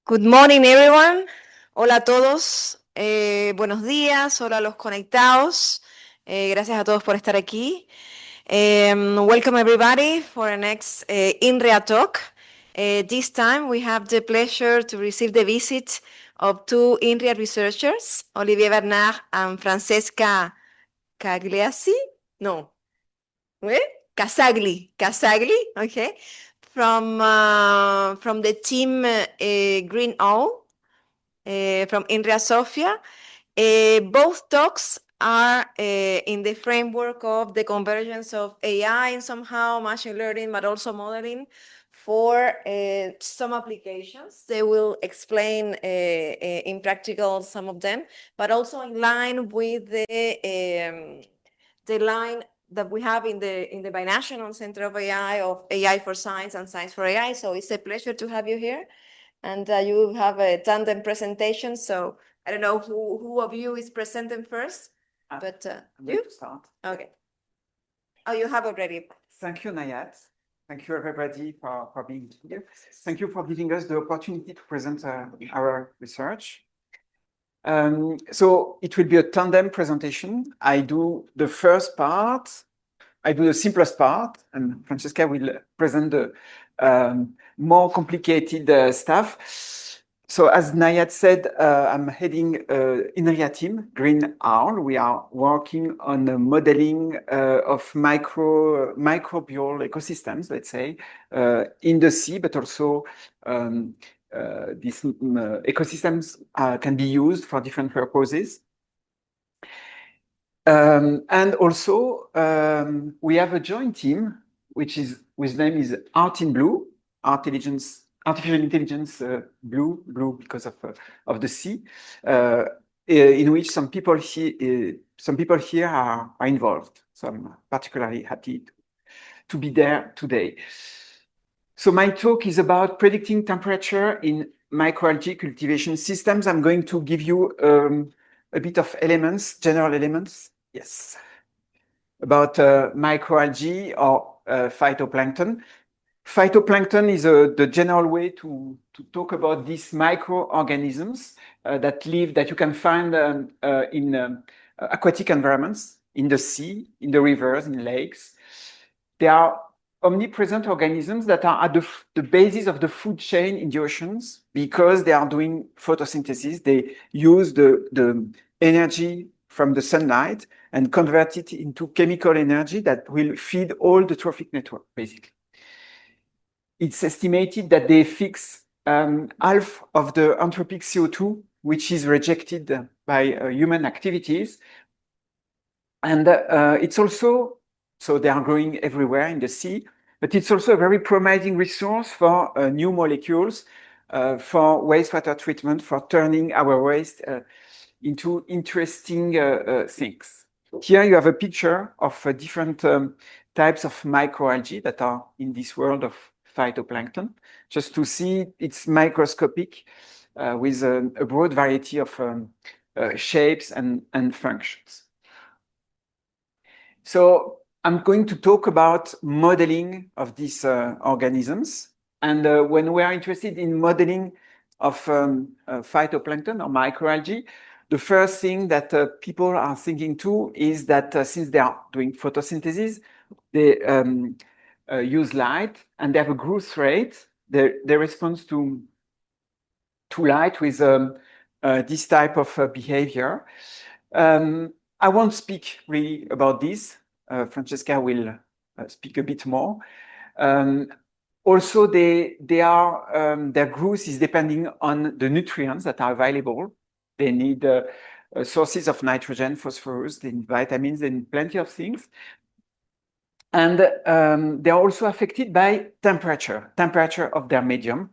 Good morning, everyone. Hola a todos. Buenos días. Hola a los conectados. Gracias a todos por estar aquí. Welcome everybody for the next INREA talk. This time we have the pleasure to receive the visit of two INREA researchers, Olivier Bernard and Francesca Cagliasi. No, eh? Casagli, okay, from the team Green O from INRIA Sofia. Both talks are in the framework of the convergence of AI and somehow machine learning, but also modeling for some applications. They will explain in practical some of them, but also in line with the line that we have in the Binational Center of AI for Science and Science for AI. So it's a pleasure to have you here. And you have a tandem presentation, so I don't know who of you is presenting first, but I'm going to start. Okay. Oh, you have already. Thank you, Nayat. Thank you, everybody, for being here. Thank you for giving us the opportunity to present our research. So it will be a tandem presentation. I do the first part, I do the simplest part, and Francesca will present the more complicated stuff. So as Nayat said, I'm heading INRIA team, Green Owl. We are working on the modeling of microbial ecosystems, let's say, in the sea, but also these ecosystems can be used for different purposes. And also, we have a joint team, which name is Art in Blue, artificial intelligence blue because of the sea, in which some people here are involved. So I'm particularly happy to be there today. So my talk is about predicting temperature in microalgae cultivation systems. I'm going to give you a bit of elements, general elements. Yes, about microalgae or phytoplankton. Phytoplankton is the general way to talk about these microorganisms that you can find in aquatic environments, in the sea, in the rivers, in lakes. They are omnipresent organisms that are at the basis of the food chain in the oceans because they are doing photosynthesis. They use the energy from the sunlight and convert it into chemical energy that will feed all the trophic network, basically. It's estimated that they fix half of the anthropic CO2, which is rejected by human activities. And it's also, so they are growing everywhere in the sea, but it's also a very promising resource for new molecules, for wastewater treatment, for turning our waste into interesting things. Here you have a picture of different types of microalgae that are in this world of phytoplankton. Just to see, it's microscopic with a broad variety of shapes and functions. So I'm going to talk about modeling of these organisms. And when we are interested in modeling of phytoplankton or microalgae, the first thing that people are thinking too is that since they are doing photosynthesis, they use light and they have a growth rate. They respond to light with this type of behavior. I won't speak really about this. Francesca will speak a bit more. Also, their growth is depending on the nutrients that are available. They need sources of nitrogen, phosphorus, they need vitamins, they need plenty of things. And they are also affected by temperature of their medium.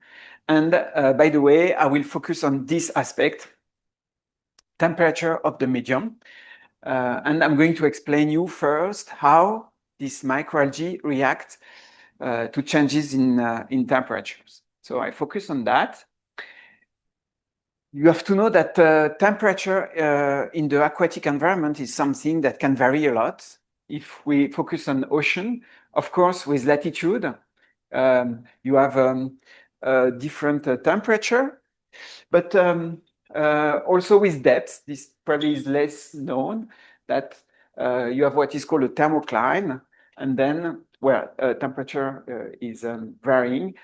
And by the way, I will focus on this aspect, temperature of the medium. And I'm going to explain you first how these microalgae react to changes in temperatures. So I focus on that. You have to know that temperature in the aquatic environment is something that can vary a lot. If we focus on ocean, of course, with latitude, you have different temperature. But also with depth, this probably is less known, that you have what is called a thermocline, and then where temperature is varying,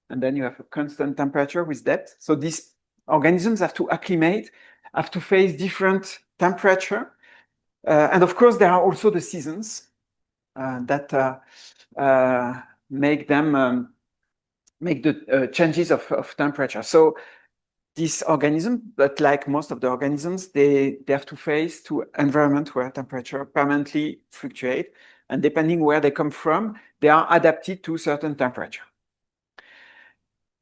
and then you have a constant temperature with depth. So these organisms have to acclimate, have to face different temperature. And of course, there are also the seasons that make them make the changes of temperature. So this organism, but like most of the organisms, they have to face to environment where temperature permanently fluctuate, and depending where they come from, they are adapted to certain temperature.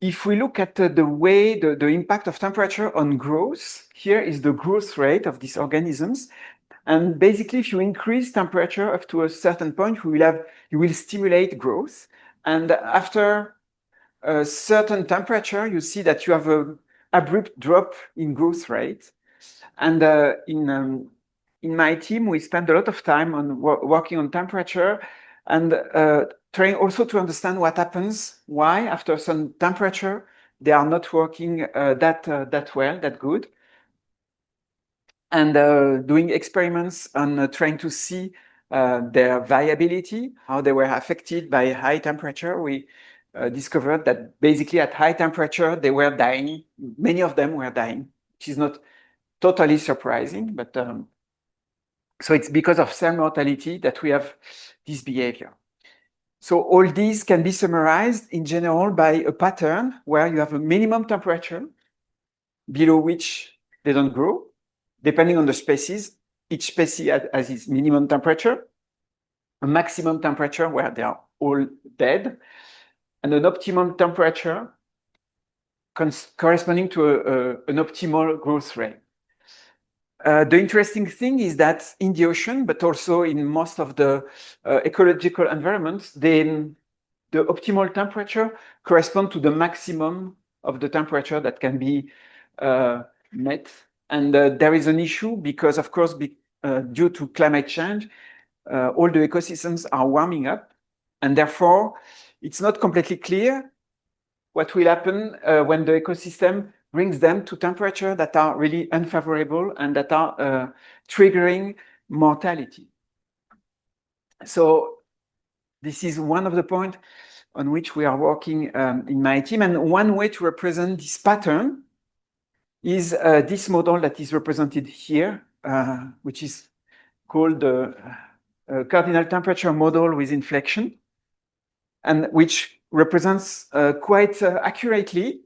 If we look at the way the impact of temperature on growth, here is the growth rate of these organisms. And basically, if you increase temperature up to a certain point, you will stimulate growth. And after a certain temperature, you see that you have an abrupt drop in growth rate. And in my team, we spend a lot of time on working on temperature and trying also to understand what happens, why after some temperature they are not working that well, that good, and doing experiments on trying to see their viability, how they were affected by high temperature. We discovered that basically at high temperature they were dying. Many of them were dying, which is not totally surprising, but so it's because of cell mortality that we have this behavior. So all these can be summarized in general by a pattern where you have a minimum temperature below which they don't grow. Depending on the species, each species has its minimum temperature, a maximum temperature where they are all dead, and an optimum temperature corresponding to an optimal growth rate. The interesting thing is that in the ocean, but also in most of the ecological environments, the optimal temperature corresponds to the maximum of the temperature that can be met. And there is an issue because, of course, due to climate change, all the ecosystems are warming up. And therefore, it's not completely clear what will happen when the ecosystem brings them to temperatures that are really unfavorable and that are triggering mortality. So this is one of the points on which we are working in my team. And one way to represent this pattern is this model that is represented here, which is called the cardinal temperature model with inflection, and which represents quite accurately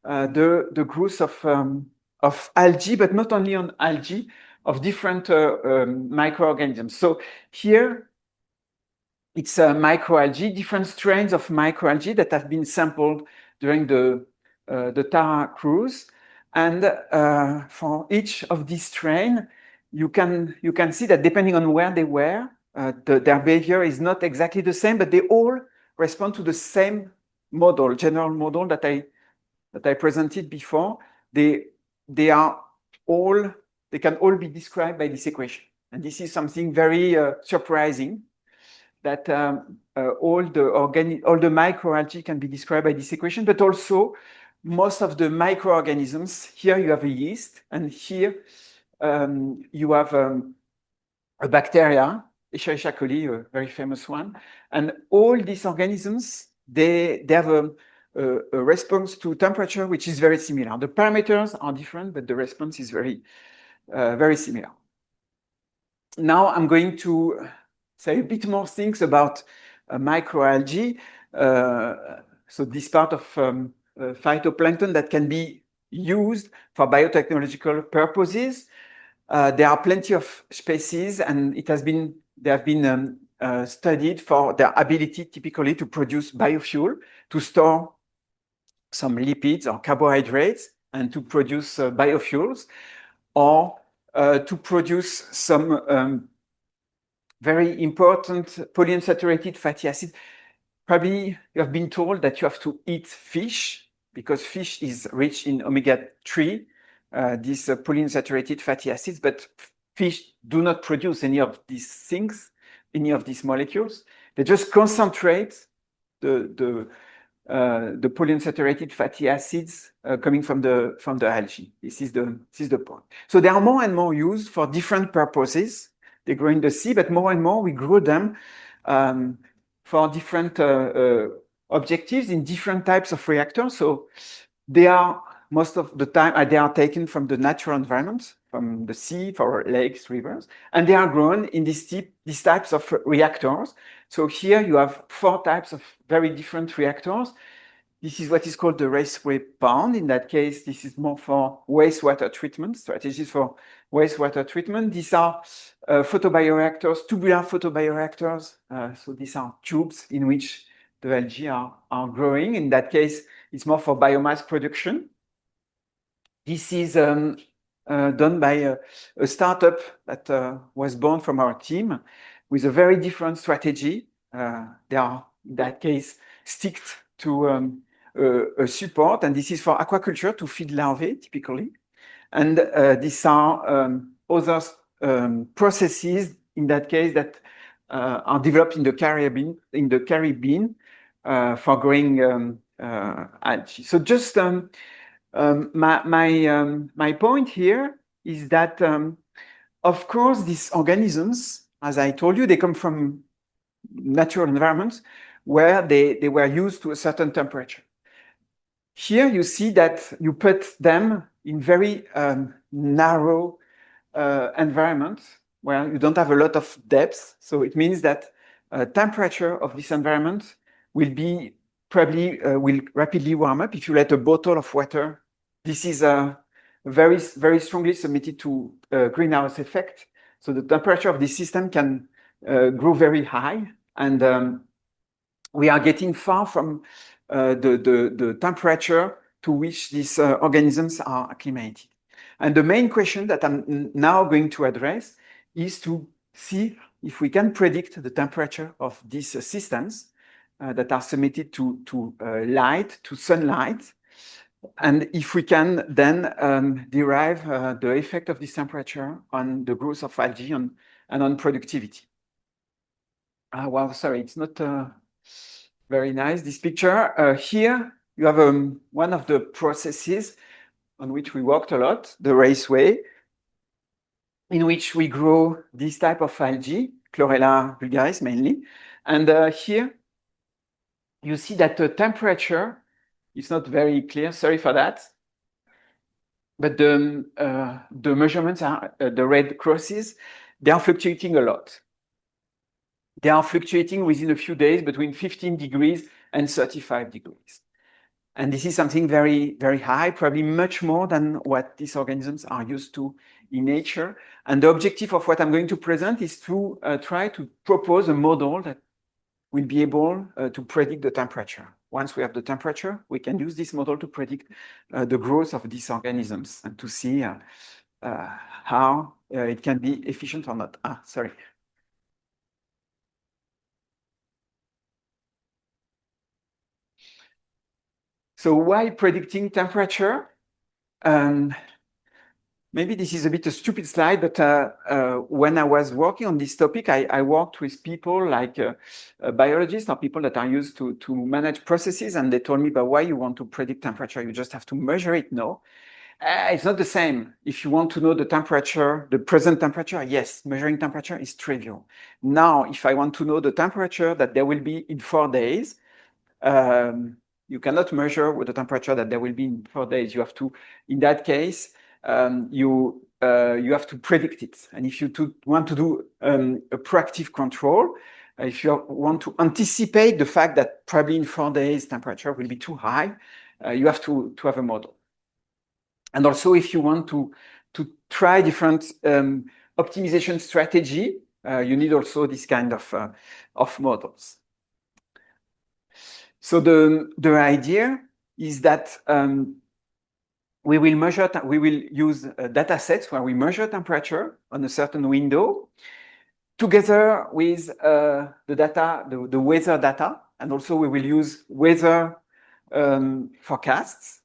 the growth of algae, but not only on algae, of different microorganisms. So here, it's microalgae, different strains of microalgae that have been sampled during the Tara cruise. And for each of these strains, you can see that depending on where they were, their behavior is not exactly the same, but they all respond to the same model, general model that I presented before. They can all be described by this equation. And this is something very surprising, that all the microalgae can be described by this equation, but also most of the microorganisms. Here you have a yeast, and here you have a bacteria, Escherichia coli, a very famous one. And all these organisms, they have a response to temperature which is very similar. The parameters are different, but the response is very similar. Now I'm going to say a bit more things about microalgae. So this part of phytoplankton that can be used for biotechnological purposes. There are plenty of species, and they have been studied for their ability typically to produce biofuel, to store some lipids or carbohydrates, and to produce biofuels, or to produce some very important polyunsaturated fatty acids. Probably you have been told that you have to eat fish because fish is rich in omega-3, these polyunsaturated fatty acids, but fish do not produce any of these things, any of these molecules. They just concentrate the the polyunsaturated fatty acids coming from the algae. This is the point. So they are more and more used for different purposes. They grow in the sea, but more and more we grow them for different objectives in different types of reactors. So they are most of the time they are taken from the natural environment, from the sea, for lakes, rivers, and they are grown in these types of reactors. So here you have 4 types of very different reactors. This is what is called the raceway pond. In that case, this is more for wastewater treatment, strategies for wastewater treatment. These are photobioreactors, tubular photobioreactors. So these are tubes in which the algae are growing. In that case, it's more for biomass production. This is done by a startup that was born from our team with a very different strategy. They are, in that case, sticked to a support, and this is for aquaculture to feed larvae, typically. And these are other processes, in that case, that are developed in the Caribbean for growing algae. So just my point here is that, of course, these organisms, as I told you, they come from natural environments where they were used to a certain temperature. Here you see that you put them in very narrow environments where you don't have a lot of depth. So it means that temperature of this environment will be probably will rapidly warm up. If you let a bottle of water, this is very, very strongly submitted to greenhouse effect. So the temperature of this system can grow very high, and we are getting far from the temperature to which these organisms are acclimated. And the main question that I'm now going to address is to see if we can predict the temperature of these systems that are submitted to light, to sunlight, and if we can then derive the effect of this temperature on the growth of algae and on productivity. Well, sorry, it's not very nice, this picture. Here you have one of the processes on which we worked a lot, the raceway, in which we grow this type of algae, Chlorella vulgaris mainly. And here you see that the temperature is not very clear, sorry for that. But the measurements are, the red crosses, they are fluctuating a lot. They are fluctuating within a few days between 15 degrees and 35 degrees. And this is something very, very high, probably much more than what these organisms are used to in nature. And the objective of what I'm going to present is to try to propose a model that will be able to predict the temperature. Once we have the temperature, we can use this model to predict the growth of these organisms and to see how it can be efficient or not. Sorry. So why predicting temperature? Maybe this is a bit a stupid slide, but when I was working on this topic, I worked with people like biologists or people that are used to manage processes, and they told me, but why you want to predict temperature? You just have to measure it, no? It's not the same. If you want to know the temperature, the present temperature, yes, measuring temperature is trivial. Now, if I want to know the temperature that there will be in 4 days, you cannot measure with the temperature that there will be in 4 days. You have to, in that case, you have to predict it. And if you want to do a proactive control, if you want to anticipate the fact that probably in 4 days temperature will be too high, you have to have a model. And also, if you want to try different optimization strategy, you need also this kind of models. So the idea is that we will use data sets where we measure temperature on a certain window together with the data, the weather data, and also we will use weather forecasts.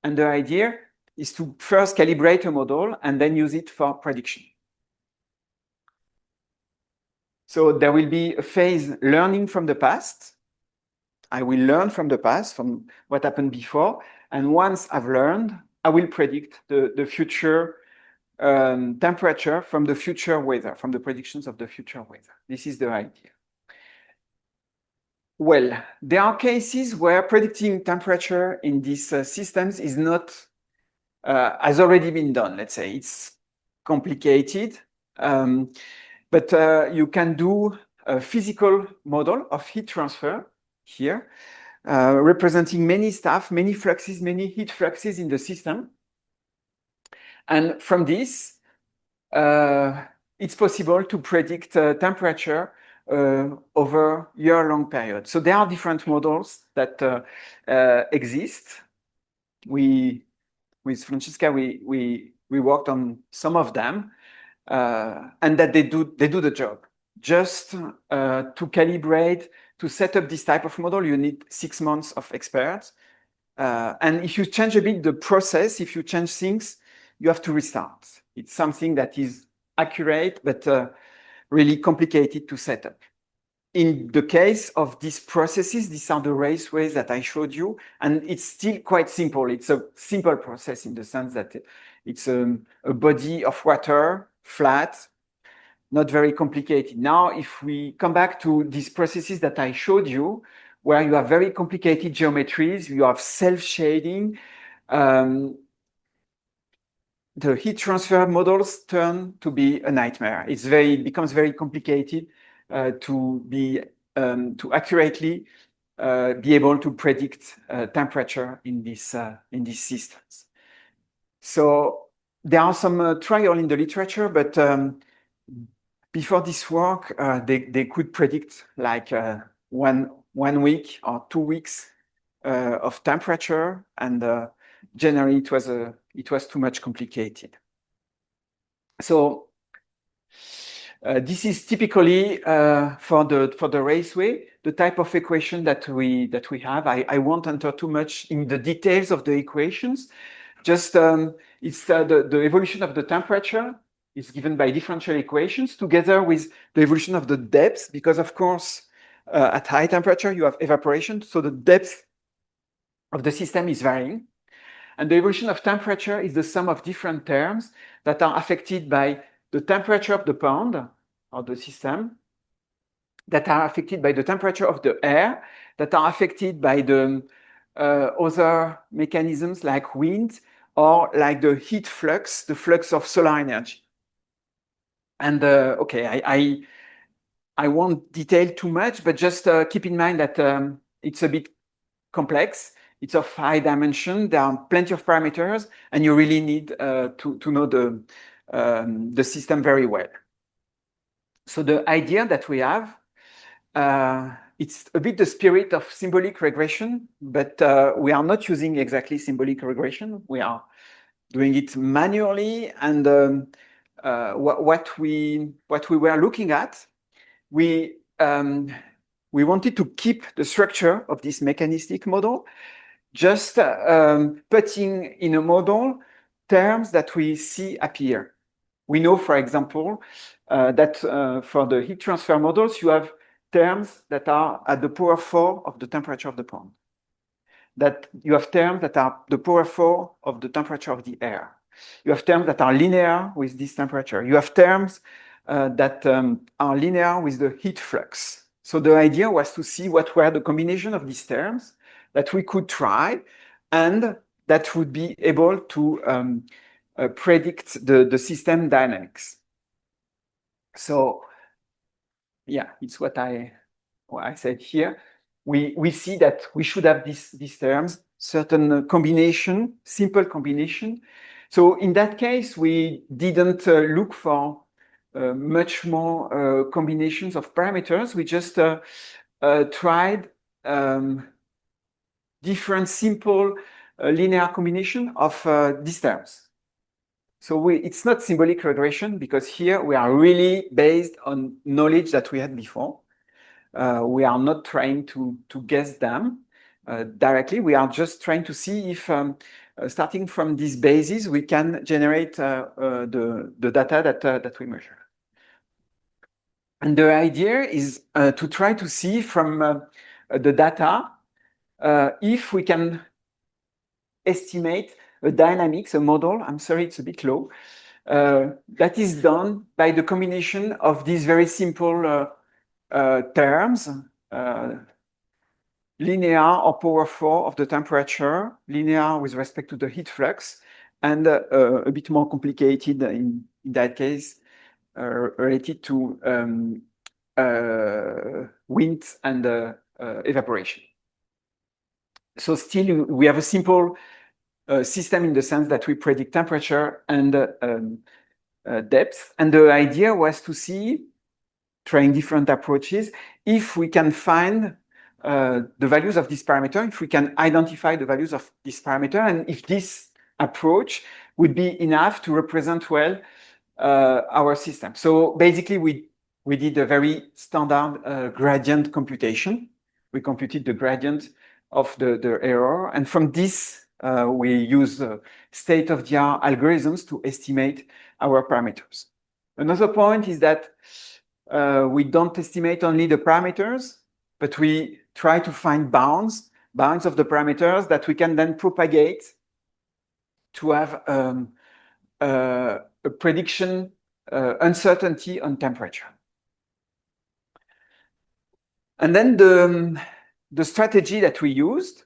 And the idea is to first calibrate a model and then use it for prediction. So there will be a phase learning from the past. I will learn from the past, from what happened before. And once I've learned, I will predict the future temperature from the future weather, from the predictions of the future weather. This is the idea. Well, there are cases where predicting temperature in these systems is not, has already been done, let's say. It's complicated, but you can do a physical model of heat transfer here, representing many stuff, many fluxes, many heat fluxes in the system. And from this, it's possible to predict temperature over year-long period. So there are different models that exist. With Francesca, we worked on some of them, and that they do the job. Just to calibrate, to set up this type of model, you need 6 months of experts. And if you change a bit the process, if you change things, you have to restart. It's something that is accurate, but really complicated to set up. In the case of these processes, these are the raceways that I showed you, and it's still quite simple. It's a simple process in the sense that it's a body of water, flat, not very complicated. Now, if we come back to these processes that I showed you, where you have very complicated geometries, you have self-shading, the heat transfer models turn to be a nightmare. It becomes very complicated to accurately be able to predict temperature in these systems. So there are some trial in the literature, but before this work, they could predict like 1 week or 2 weeks of temperature, and generally it was too much complicated. So this is typically for the raceway the type of equation that we have. I won't enter too much in the details of the equations. Just it's the evolution of the temperature is given by differential equations together with the evolution of the depth, because of course at high temperature you have evaporation, so the depth of the system is varying. And the evolution of temperature is the sum of different terms that are affected by the temperature of the pond of the system, that are affected by the temperature of the air, that are affected by the other mechanisms like wind or like the heat flux, the flux of solar energy. And okay, I won't detail too much, but just keep in mind that it's a bit complex. It's of high dimension. There are plenty of parameters, and you really need to know the system very well. So the idea that we have, it's a bit the spirit of symbolic regression, but we are not using exactly symbolic regression. We are doing it manually, and what we were looking at, we wanted to keep the structure of this mechanistic model, just putting in a model terms that we see appear. We know, for example, that for the heat transfer models, you have terms that are at the power 4 of the temperature of the pond. That you have terms that are the power 4 of the temperature of the air. You have terms that are linear with this temperature. You have terms that are linear with the heat flux. So the idea was to see what were the combination of these terms that we could try, and that would be able to predict the system dynamics. So yeah, it's what I said here. We see that we should have these terms, certain combination, simple combination. So in that case, we didn't look for much more combinations of parameters. We just tried different simple linear combination of these terms. So it's not symbolic regression, because here we are really based on knowledge that we had before. We are not trying to guess them directly. We are just trying to see if, starting from this basis, we can generate the data that we measure. And the idea is to try to see from the data if we can estimate a dynamics, a model, I'm sorry, it's a bit low, that is done by the combination of these very simple terms, linear or powerful of the temperature, linear with respect to the heat flux, and a bit more complicated in that case, related to wind and evaporation. So still, we have a simple system in the sense that we predict temperature and depth. And the idea was to see, trying different approaches, if we can find the values of this parameter, if we can identify the values of this parameter, and if this approach would be enough to represent well our system. So basically, we did a very standard gradient computation. We computed the gradient of the error, and from this, we use state-of-the-art algorithms to estimate our parameters. Another point is that we don't estimate only the parameters, but we try to find bounds of the parameters that we can then propagate to have a prediction uncertainty on temperature. And then the strategy that we used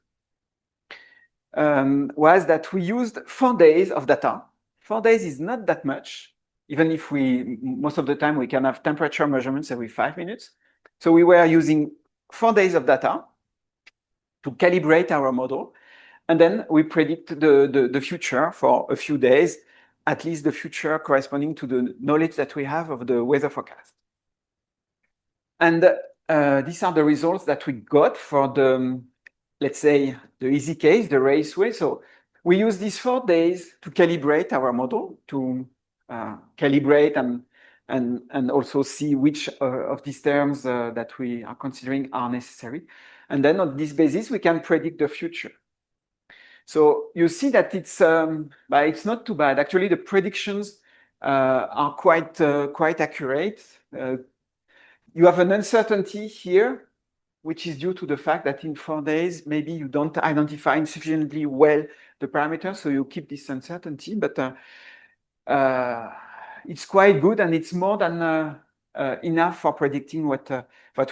was that we used 4 days of data. 4 days is not that much, even if most of the time we can have temperature measurements every 5 minutes. So we were using 4 days of data to calibrate our model. And then we predict the future for a few days, at least the future corresponding to the knowledge that we have of the weather forecast. And these are the results that we got for the, let's say, the easy case, the raceway. So we use these 4 days to calibrate our model, to calibrate and also see which of these terms that we are considering are necessary. And then on this basis, we can predict the future. So you see that it's not too bad. Actually, the predictions are quite accurate. You have an uncertainty here, which is due to the fact that in 4 days, maybe you don't identify sufficiently well the parameters, so you keep this uncertainty, but it's quite good, and it's more than enough for predicting what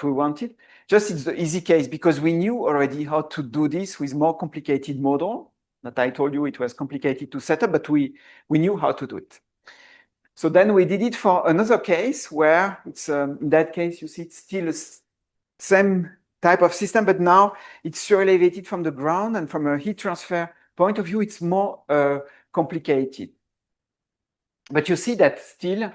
we wanted. Just it's the easy case, because we knew already how to do this with more complicated model, that I told you it was complicated to set up, but we knew how to do it. So then we did it for another case where it's, in that case, you see it's still the same type of system, but now it's so elevated from the ground, and from a heat transfer point of view, it's more complicated. But you see that still,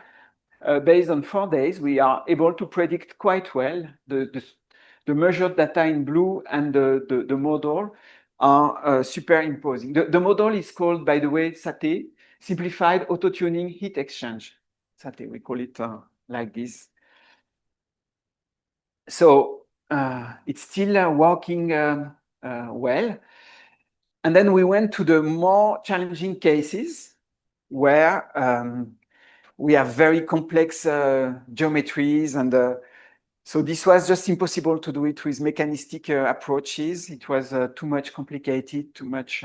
based on 4 days, we are able to predict quite well. The measured data in blue and the model are superimposing. The model is called, by the way, SATE, Simplified Auto-Tuning Heat Exchange. SATE, we call it like this. So it's still working well. And then we went to the more challenging cases where we have very complex geometries, and so this was just impossible to do it with mechanistic approaches. It was too much complicated, too much.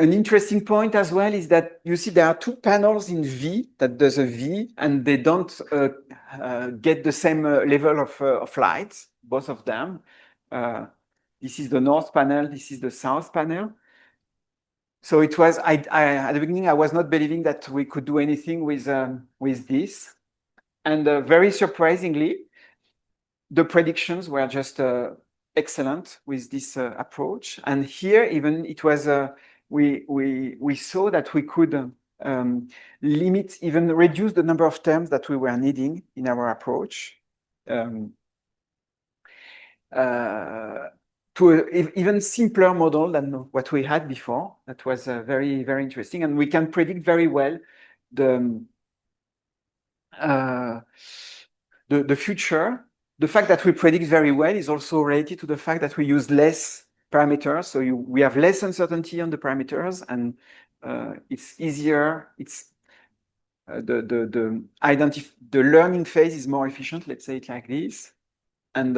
An interesting point as well is that you see there are 2 panels in V, that there's a V, and they don't get the same level of light, both of them. This is the north panel, this is the south panel. So it was, at the beginning, I was not believing that we could do anything with this. And very surprisingly, the predictions were just excellent with this approach. And here, even it was, we saw that we could limit, even reduce the number of terms that we were needing in our approach. To an even simpler model than what we had before. That was very, very interesting. And we can predict very well the future. The fact that we predict very well is also related to the fact that we use less parameters. So we have less uncertainty on the parameters, and it's easier. It's the learning phase is more efficient. Let's say it like this. and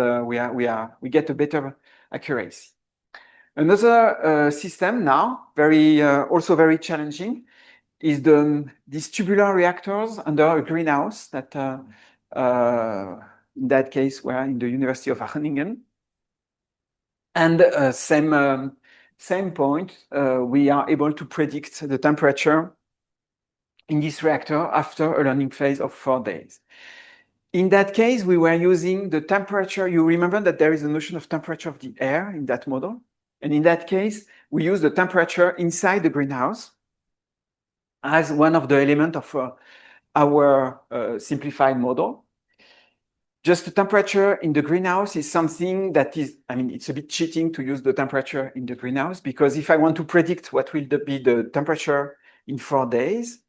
we get a better accuracy. Another system now, also very challenging, is these tubular reactors under a greenhouse that, in that case, were in the University of Wageningen. And same point, we are able to predict the temperature in this reactor after a learning phase of 4 days. In that case, we were using the temperature. You remember that there is a notion of temperature of the air in that model. And in that case, we use the temperature inside the greenhouse as one of the elements of our simplified model. Just the temperature in the greenhouse is something that is, I mean, it's a bit cheating to use the temperature in the greenhouse, because if I want to predict what will be the temperature in 4 days,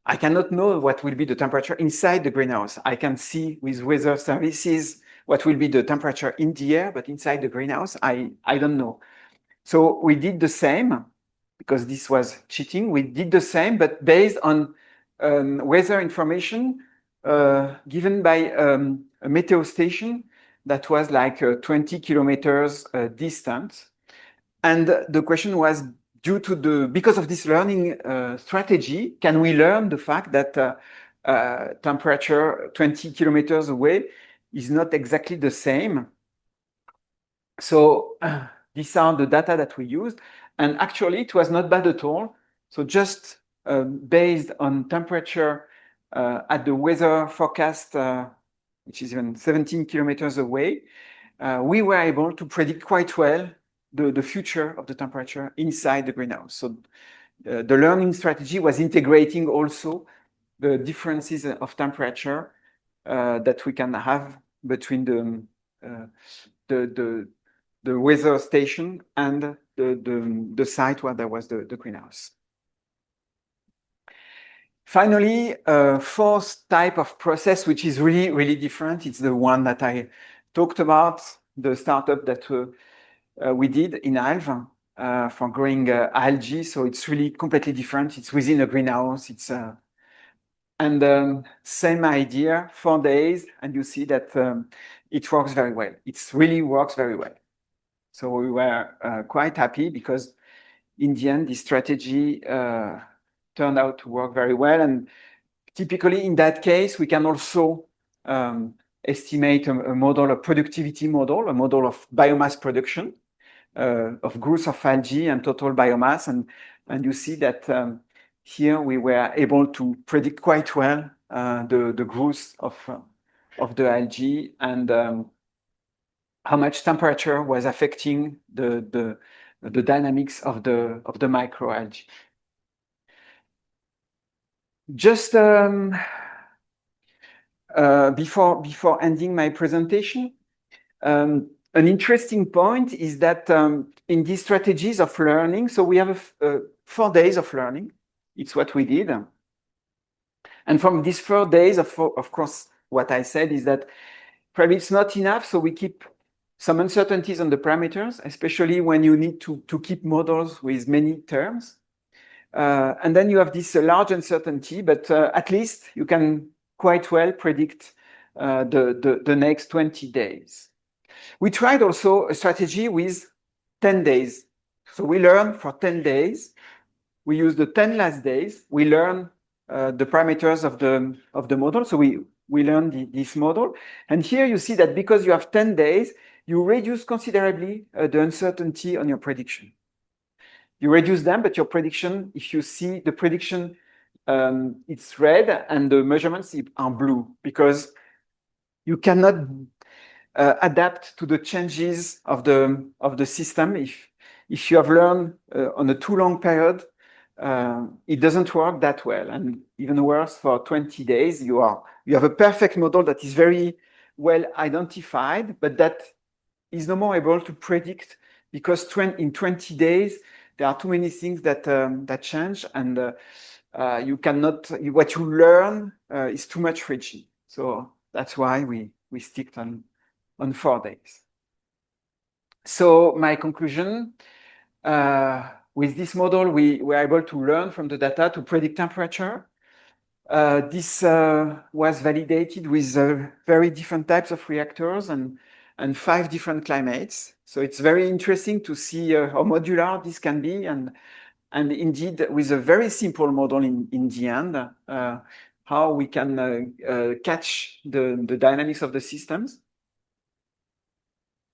I cannot know what will be the temperature inside the greenhouse. I can see with weather services what will be the temperature in the air, but inside the greenhouse, I don't know. So we did the same, because this was cheating. We did the same, but based on weather information given by a meteo station that was like 20 kilometers distant. And the question was, because of this learning strategy, can we learn the fact that temperature 20 kilometers away is not exactly the same? So these are the data that we used. And actually, it was not bad at all. So just based on temperature at the weather forecast, which is even 17 kilometers away, we were able to predict quite well the future of the temperature inside the greenhouse. So the learning strategy was integrating also the differences of temperature that we can have between the weather station and the site where there was the greenhouse. Finally, fourth type of process, which is really, really different. It's the one that I talked about, the startup that we did in Alve for growing algae. So it's really completely different. It's within a greenhouse. And same idea, 4 days, and you see that it works very well. It really works very well. So we were quite happy, because in the end, this strategy turned out to work very well. And typically in that case, we can also estimate a model, a productivity model, a model of biomass production, of growth of algae and total biomass. And you see that here we were able to predict quite well the growth of the algae, and how much temperature was affecting the dynamics of the microalgae. Just before ending my presentation, an interesting point is that in these strategies of learning, so we have 4 days of learning. It's what we did. And from these 4 days, of course, what I said is that probably it's not enough, so we keep some uncertainties on the parameters, especially when you need to keep models with many terms. And then you have this large uncertainty, but at least you can quite well predict the next 20 days. We tried also a strategy with 10 days. So we learn for 10 days. We use the 10 last days. We learn the parameters of the model. So we learn this model. And here you see that because you have 10 days, you reduce considerably the uncertainty on your prediction. You reduce them, but your prediction, if you see the prediction, it's red and the measurements are blue, because you cannot adapt to the changes of the system. If you have learned on a too long period, it doesn't work that well. And even worse, for 20 days, you have a perfect model that is very well identified, but that is no more able to predict, because in 20 days, there are too many things that change, and you cannot. What you learn is too much rigid. So that's why we stick on 4 days. So my conclusion, with this model, we were able to learn from the data to predict temperature. This was validated with very different types of reactors, and and 5 different climates. So it's very interesting to see how modular this can be, and indeed with a very simple model in the end, how we can catch the dynamics of the systems,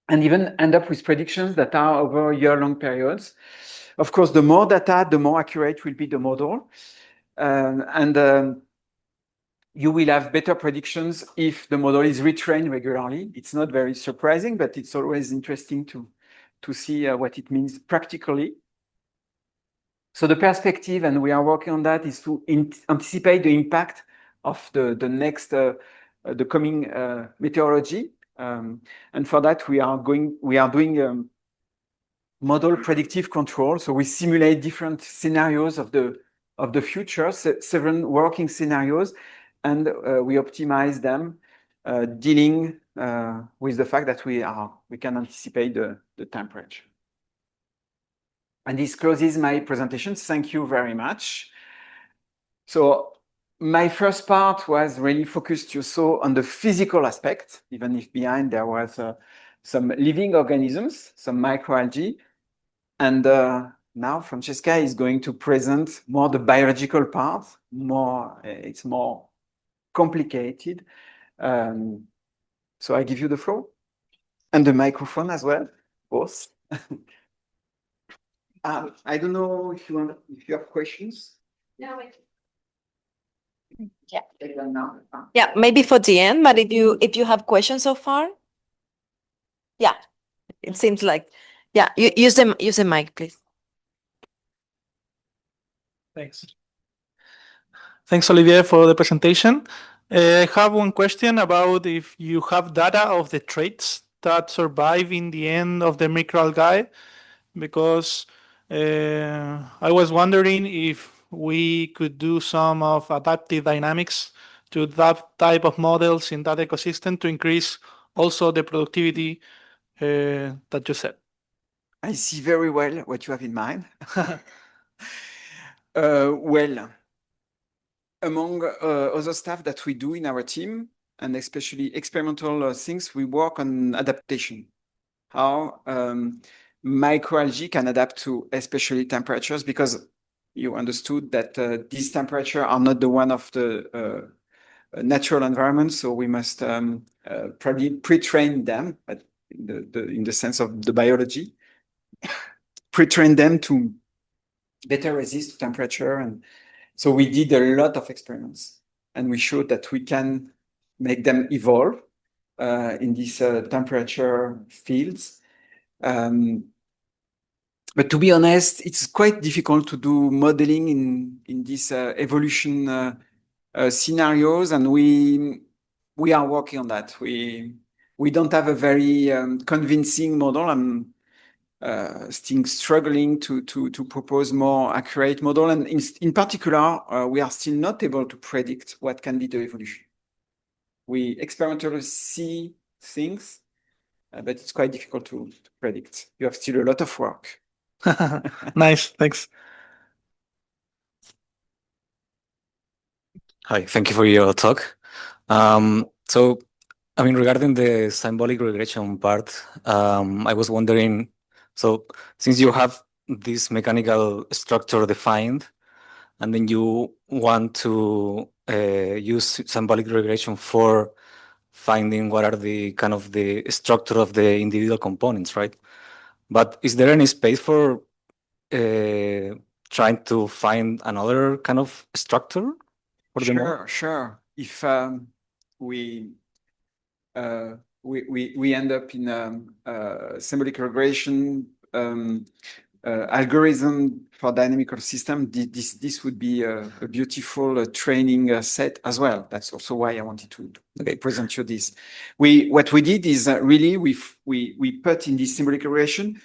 and even end up with predictions that are over year-long periods. Of course, the more data, the more accurate will be the model. You will have better predictions if the model is retrained regularly. It's not very surprising, but it's always interesting to see what it means practically. So the perspective, and we are working on that, is to anticipate the impact of the coming meteorology. And for that, we are doing model predictive control. So we simulate different scenarios of the future, 7 working scenarios, and we optimize them, dealing with the fact that we can anticipate the temperature. And this closes my presentation. Thank you very much. So my first part was really focused, you saw, on the physical aspect, even if behind there was some living organisms, some microalgae. And now Francesca is going to present more the biological part. It's more complicated. So I give you the floor and the microphone as well, both. I don't know if you have questions. No, yeah. Yeah, maybe for the end, but if you have questions so far, yeah, it seems like, yeah, use the mic, please. Thanks. Thanks, Olivier, for the presentation. I have one question about if you have data of the traits that survive in the end of the microalgae, because I was wondering if we could do some of adaptive dynamics to that type of models in that ecosystem to increase also the productivity that you said. I see very well what you have in mind. Well, among other stuff that we do in our team, and especially experimental things, we work on adaptation. How microalgae can adapt to especially temperatures, because you understood that these temperatures are not the one of the natural environment, so we must probably pre-train them, but in the sense of the biology, pre-train them to better resist temperature. And so we did a lot of experiments, and we showed that we can make them evolve in these temperature fields. But to be honest, it's quite difficult to do modeling in these evolution scenarios, and we are working on that. We don't have a very convincing model. I'm still struggling to propose more accurate model, and in particular, we are still not able to predict what can be the evolution. We experimentally see things, but it's quite difficult to predict. You have still a lot of work. Nice, thanks. Hi, thank you for your talk. So, I mean, regarding the symbolic regression part, I was wondering, so since you have this mechanical structure defined, and then you want to use symbolic regression for finding what are the kind of the structure of the individual components, right? But is there any space for trying to find another kind of structure for the model? Sure. If we end up in symbolic regression algorithm for dynamical system, this would be a beautiful training set as well. That's also why I wanted to present you this. What we did is really we put in this symbolic regression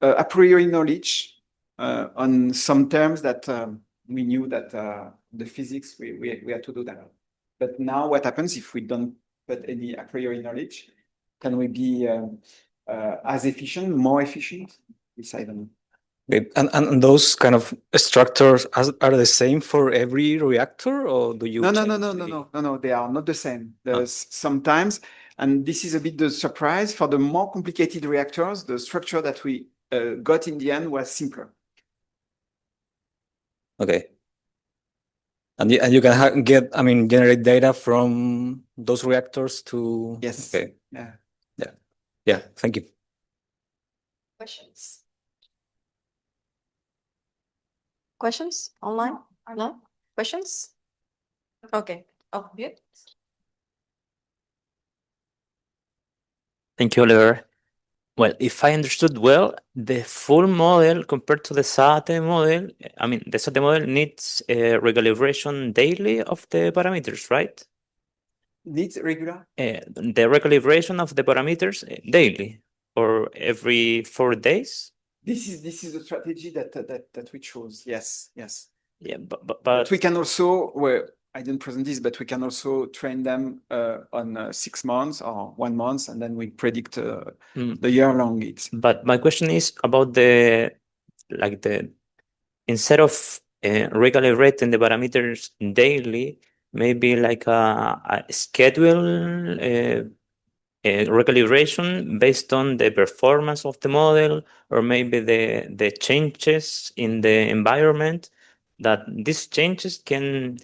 a priori knowledge on some terms that we knew that the physics we had to do that. But now what happens if we don't put any a priori knowledge? Can we be as efficient, more efficient? Yes, I don't know. And those kind of structures are the same for every reactor, or do you? No. They are not the same. There's sometimes And this is a bit the surprise. For the more complicated reactors, the structure that we got in the end was simpler. Okay. And you can generate data from those reactors to... Yes. Okay. Yeah. Yeah, thank you. Questions? Questions online? No? Questions? Okay. Oh, good. Thank you, Oliver. Well, if I understood well, the full model compared to the SATE model, the SATE model needs a recalibration daily of the parameters, right? Needs regular? The recalibration of the parameters daily or every 4 days? This is the strategy that we chose. Yes. Yeah, But we can also, well, I didn't present this, but we can also train them on 6 months or 1 month, and then we predict the year long it. But my question is about instead of recalibrating the parameters daily, maybe like a schedule recalibration based on the performance of the model, or maybe the changes in the environment, that these changes can,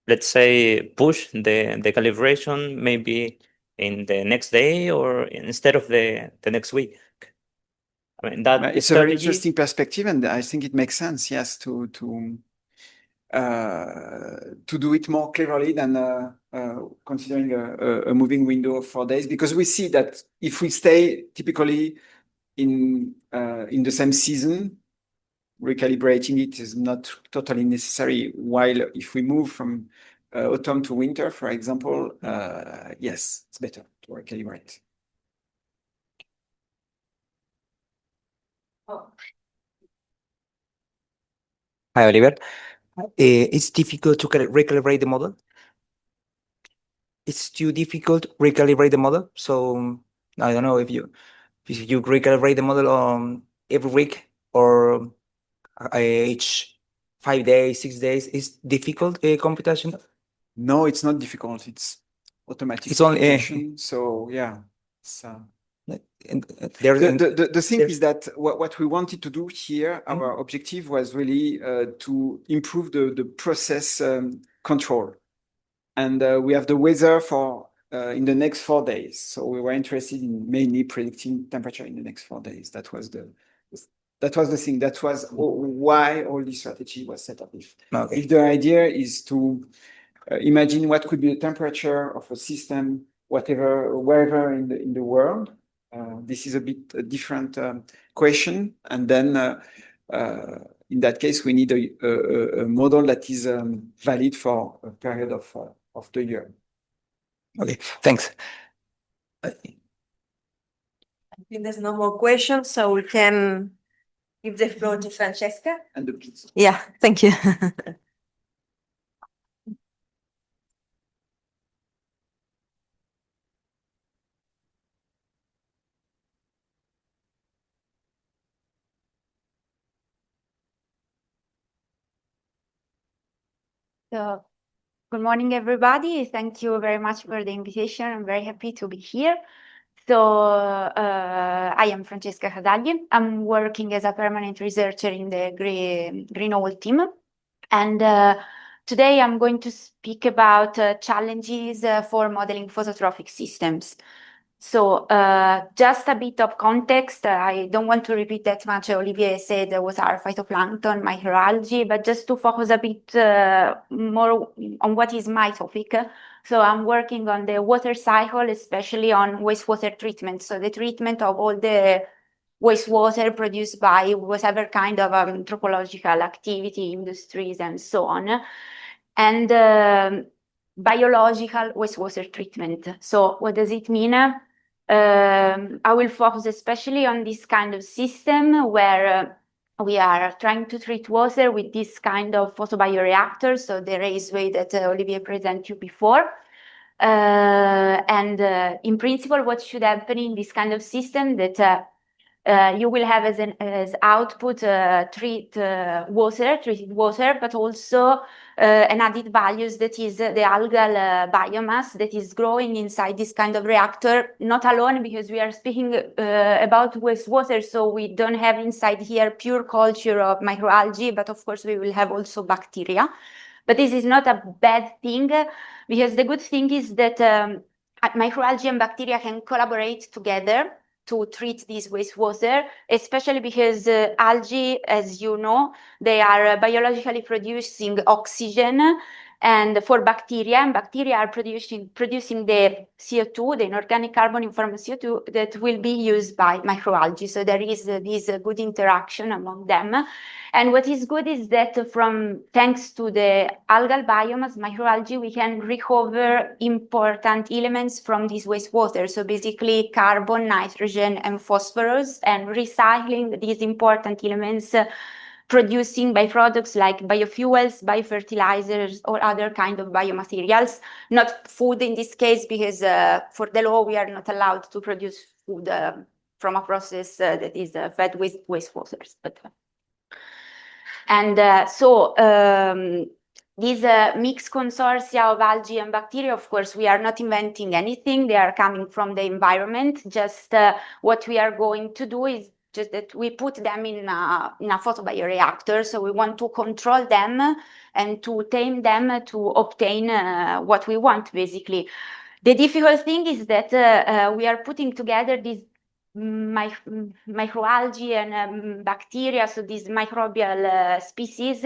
let's say, push the calibration maybe in the next day or instead of the next week. That It's a very interesting perspective, and I think it makes sense, yes, to do it more cleverly than considering a moving window of 4 days, because we see that if we stay typically in the same season, recalibrating it is not totally necessary. While if we move from autumn to winter, for example, yes, it's better to recalibrate. Hi, Oliver. It's difficult to recalibrate the model. It's too difficult to recalibrate the model. So I don't know if you recalibrate the model every week or each 5 days, 6 days. Is difficult computation? No, it's not difficult. It's automatic. It's only computation. So yeah. The thing is that what we wanted to do here, our objective was really to improve the process control. And we have the weather for in the next 4 days. So we were interested in mainly predicting temperature in the next 4 days. That was the thing. That was why all this strategy was set up. If the idea is to imagine what could be the temperature of a system, wherever in the world, this is a bit a different question. And then in that case, we need a model that is valid for a period of the year. Okay, thanks. I think there's no more questions, so we can give the floor to Francesca. And the pizza. Yeah, thank you. So, good morning, everybody. Thank you very much for the invitation. I'm very happy to be here. So, I am Francesca Cadagli. I'm working as a permanent researcher in the Green Owl team. And today I'm going to speak about challenges for modeling phototrophic systems. So just a bit of context. I don't want to repeat that much Olivier said what are phytoplankton, microalgae, but just to focus a bit more on what is my topic. So I'm working on the water cycle, especially on wastewater treatment. So the treatment of all the wastewater produced by whatever kind of anthropological activity, industries, and so on. And biological wastewater treatment. So what does it mean? I will focus especially on this kind of system where we are trying to treat water with this kind of photobioreactors, so the raceway that Olivier presented you before. And in principle, what should happen in this kind of system that you will have as output treated water, but also an added values that is the algal biomass that is growing inside this kind of reactor, not alone because we are speaking about wastewater, so we don't have inside here pure culture of microalgae, but of course we will have also bacteria. But this is not a bad thing because the good thing is that microalgae and bacteria can collaborate together to treat this wastewater, especially because algae, as you know, they are biologically producing oxygen, and for bacteria, and bacteria are producing the CO2, the inorganic carbon in form of CO2 that will be used by microalgae. So there is this good interaction among them. And what is good is that thanks to the algal biomass, microalgae, we can recover important elements from this wastewater. So basically carbon, nitrogen, and phosphorus, and recycling these important elements, producing byproducts like biofuels, biofertilizers, or other kind of biomaterials. Not food in this case, because for the law, we are not allowed to produce food from a process that is fed with wastewaters. These mixed consortia of algae and bacteria, of course, we are not inventing anything. They are coming from the environment. Just what we are going to do is just that we put them in a photobioreactor. So we want to control them and to tame them to obtain what we want, basically. The difficult thing is that we are putting together these microalgae and bacteria, so these microbial species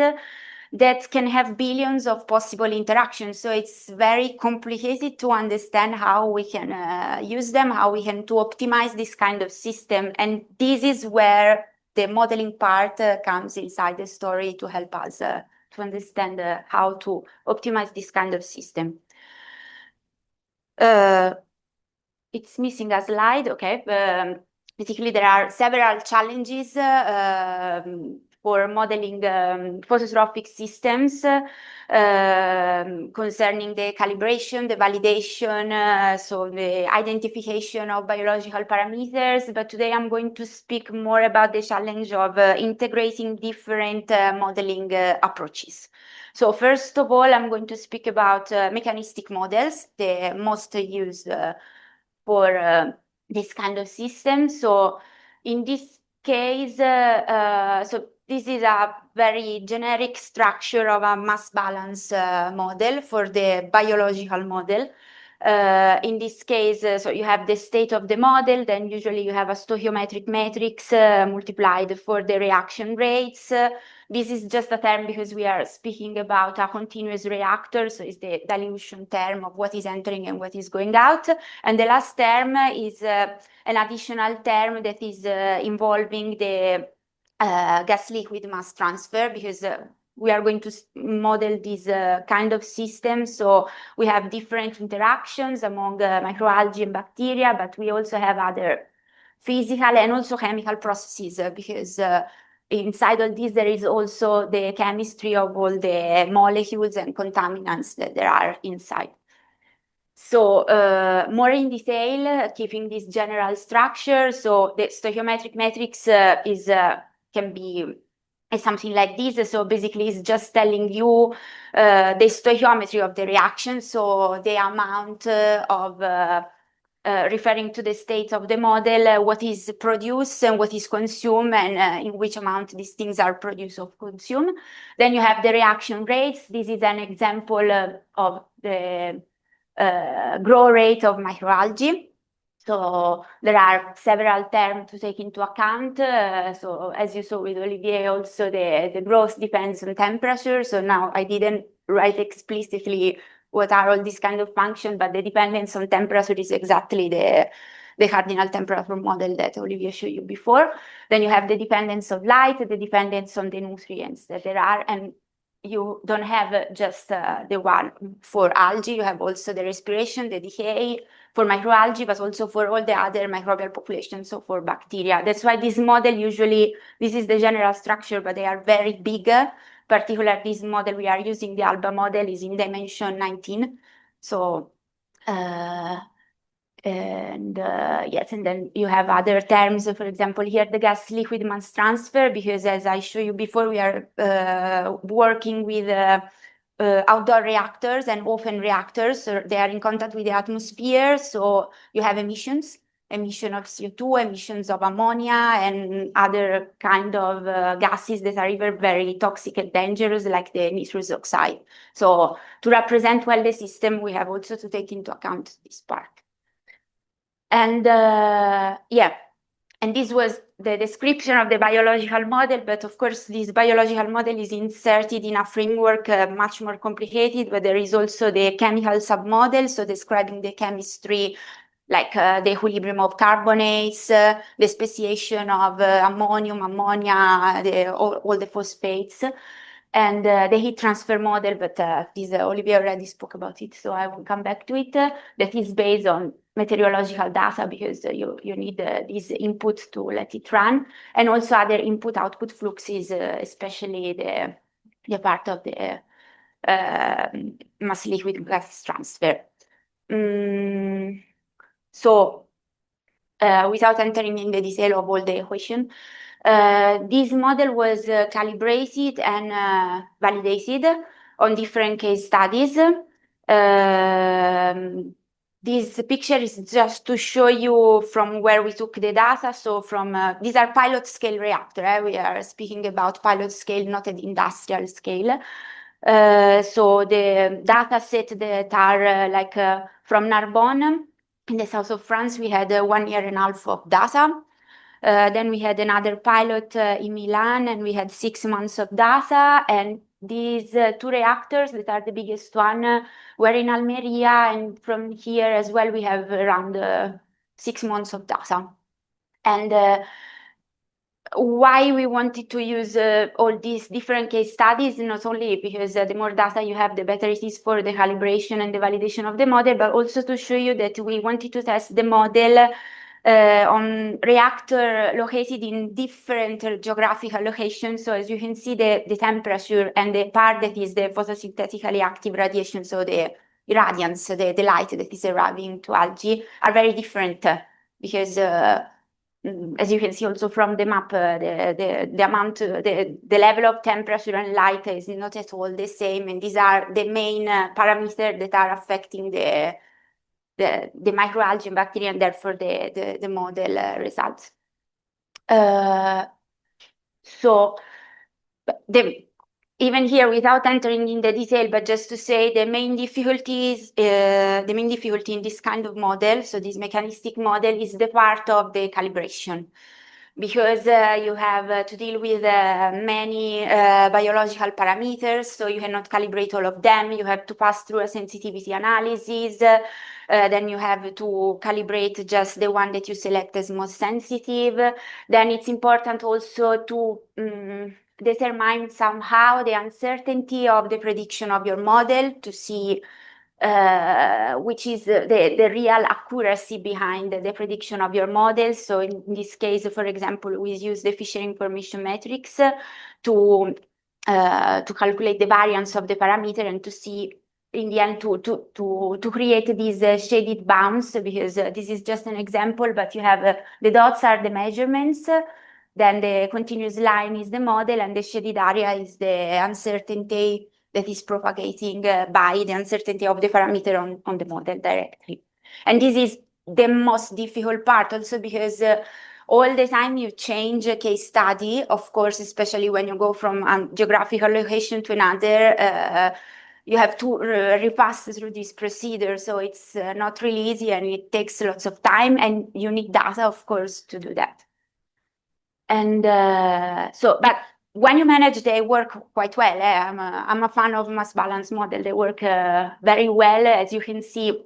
that can have billions of possible interactions. So it's very complicated to understand how we can use them, how we can to optimize this kind of system. And this is where the modeling part comes inside the story to help us to understand how to optimize this kind of system. It's missing a slide, okay. Basically, there are several challenges for modeling phototrophic systems concerning the calibration, the validation, so the identification of biological parameters. But today I'm going to speak more about the challenge of integrating different modeling approaches. So first of all, I'm going to speak about mechanistic models, the most used for this kind of system. So in this case, so this is a very generic structure of a mass balance model for the biological model. In this case, so you have the state of the model, then usually you have a stoichiometric matrix multiplied for the reaction rates. This is just a term because we are speaking about a continuous reactor, so it's the dilution term of what is entering and what is going out. And the last term is an additional term that is involving the gas-liquid mass transfer, because we are going to model this kind of system. So we have different interactions among microalgae and bacteria, but we also have other physical and also chemical processes, because inside of this there is also the chemistry of all the molecules and contaminants that there are inside. So more in detail, keeping this general structure. So the stoichiometric matrix is something like this. So basically it's just telling you the stoichiometry of the reaction, so the amount of referring to the state of the model, what is produced and what is consumed, and in which amount these things are produced or consumed. Then you have the reaction rates. This is an example of the growth rate of microalgae. So there are several terms to take into account. So as you saw with Olivier, also the growth depends on temperature. So now I didn't write explicitly what are all these kind of functions, but the dependence on temperature is exactly the cardinal temperature model that Olivier showed you before. Then you have the dependence of light, the dependence on the nutrients that there are, and you don't have just the one for algae. You have also the respiration, the decay for microalgae, but also for all the other microbial populations, so for bacteria. That's why this model usually, this is the general structure, but they are very big. Particularly this model we are using, the ALBA model, is in dimension 19. So And yes, and then you have other terms. For example, here the gas liquid mass transfer, because as I showed you before, we are working with outdoor reactors and open reactors. So they are in contact with the atmosphere. So you have emissions of CO2, emissions of ammonia, and other kind of gases that are either very toxic and dangerous, like the nitrous oxide. So to represent well the system, we have also to take into account this part. And yeah, and this was the description of the biological model, but of course this biological model is inserted in a framework much more complicated, but there is also the chemical submodel, so describing the chemistry, like the equilibrium of carbonates, the speciation of ammonium, ammonia, all the phosphates, and the heat transfer model, but this Olivier already spoke about it, so I will come back to it, that is based on meteorological data, because you need this input to let it run, and also other input-output fluxes, especially the part of the mass liquid gas transfer. So without entering in the detail of all the equation, this model was calibrated and validated on different case studies. This picture is just to show you from where we took the data. So from these are pilot scale reactor. We are speaking about pilot scale, not at industrial scale. So the data set that are from Narbonne in the south of France, we had 1 year and a half of data. Then we had another pilot in Milan, and we had 6 months of data. And these 2 reactors that are the biggest one were in Almeria, and from here as well we have around 6 months of data. And why we wanted to use all these different case studies, not only because the more data you have, the better it is for the calibration and the validation of the model, but also to show you that we wanted to test the model on reactor located in different geographical locations. So as you can see, the temperature and the part that is the photosynthetically active radiation, so the irradiance, the light that is arriving to algae, are very different because as you can see also from the map, the amount, the level of temperature and light is not at all the same, and these are the main parameters that are affecting the microalgae and bacteria, and therefore the model results. So even here, without entering in the detail, but just to say the main difficulty in this kind of model, so this mechanistic model, is the part of the calibration, because you have to deal with many biological parameters, so you cannot calibrate all of them. You have to pass through a sensitivity analysis. Then you have to calibrate just the one that you select as most sensitive. Then it's important also to determine somehow the uncertainty of the prediction of your model to see which is the real accuracy behind the prediction of your model. So in this case, for example, we use the Fisher information matrix to calculate the variance of the parameter and to see in the end to create these shaded bounds, because this is just an example, but you have the dots are the measurements, then the continuous line is the model, and the shaded area is the uncertainty that is propagating by the uncertainty of the parameter on the model directly. And this is the most difficult part also, because all the time you change a case study, of course, especially when you go from a geographical location to another, you have to repass through this procedure. So it's not really easy, and it takes lots of time, and you need data, of course, to do that. And but when you manage, they work quite well. I'm a fan of mass balance model. They work very well, as you can see.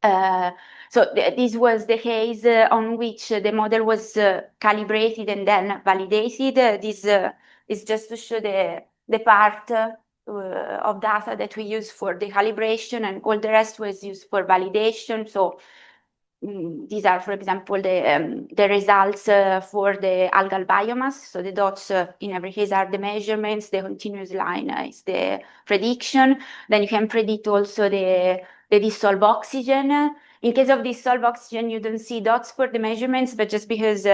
So this was the case on which the model was calibrated and then validated. This is just to show the part of data that we use for the calibration, and all the rest was used for validation. So these are, for example, the results for the algal biomass. So the dots in every case are the measurements. The continuous line is the prediction. Then you can predict also the dissolved oxygen. In case of dissolved oxygen, you don't see dots for the measurements, but just because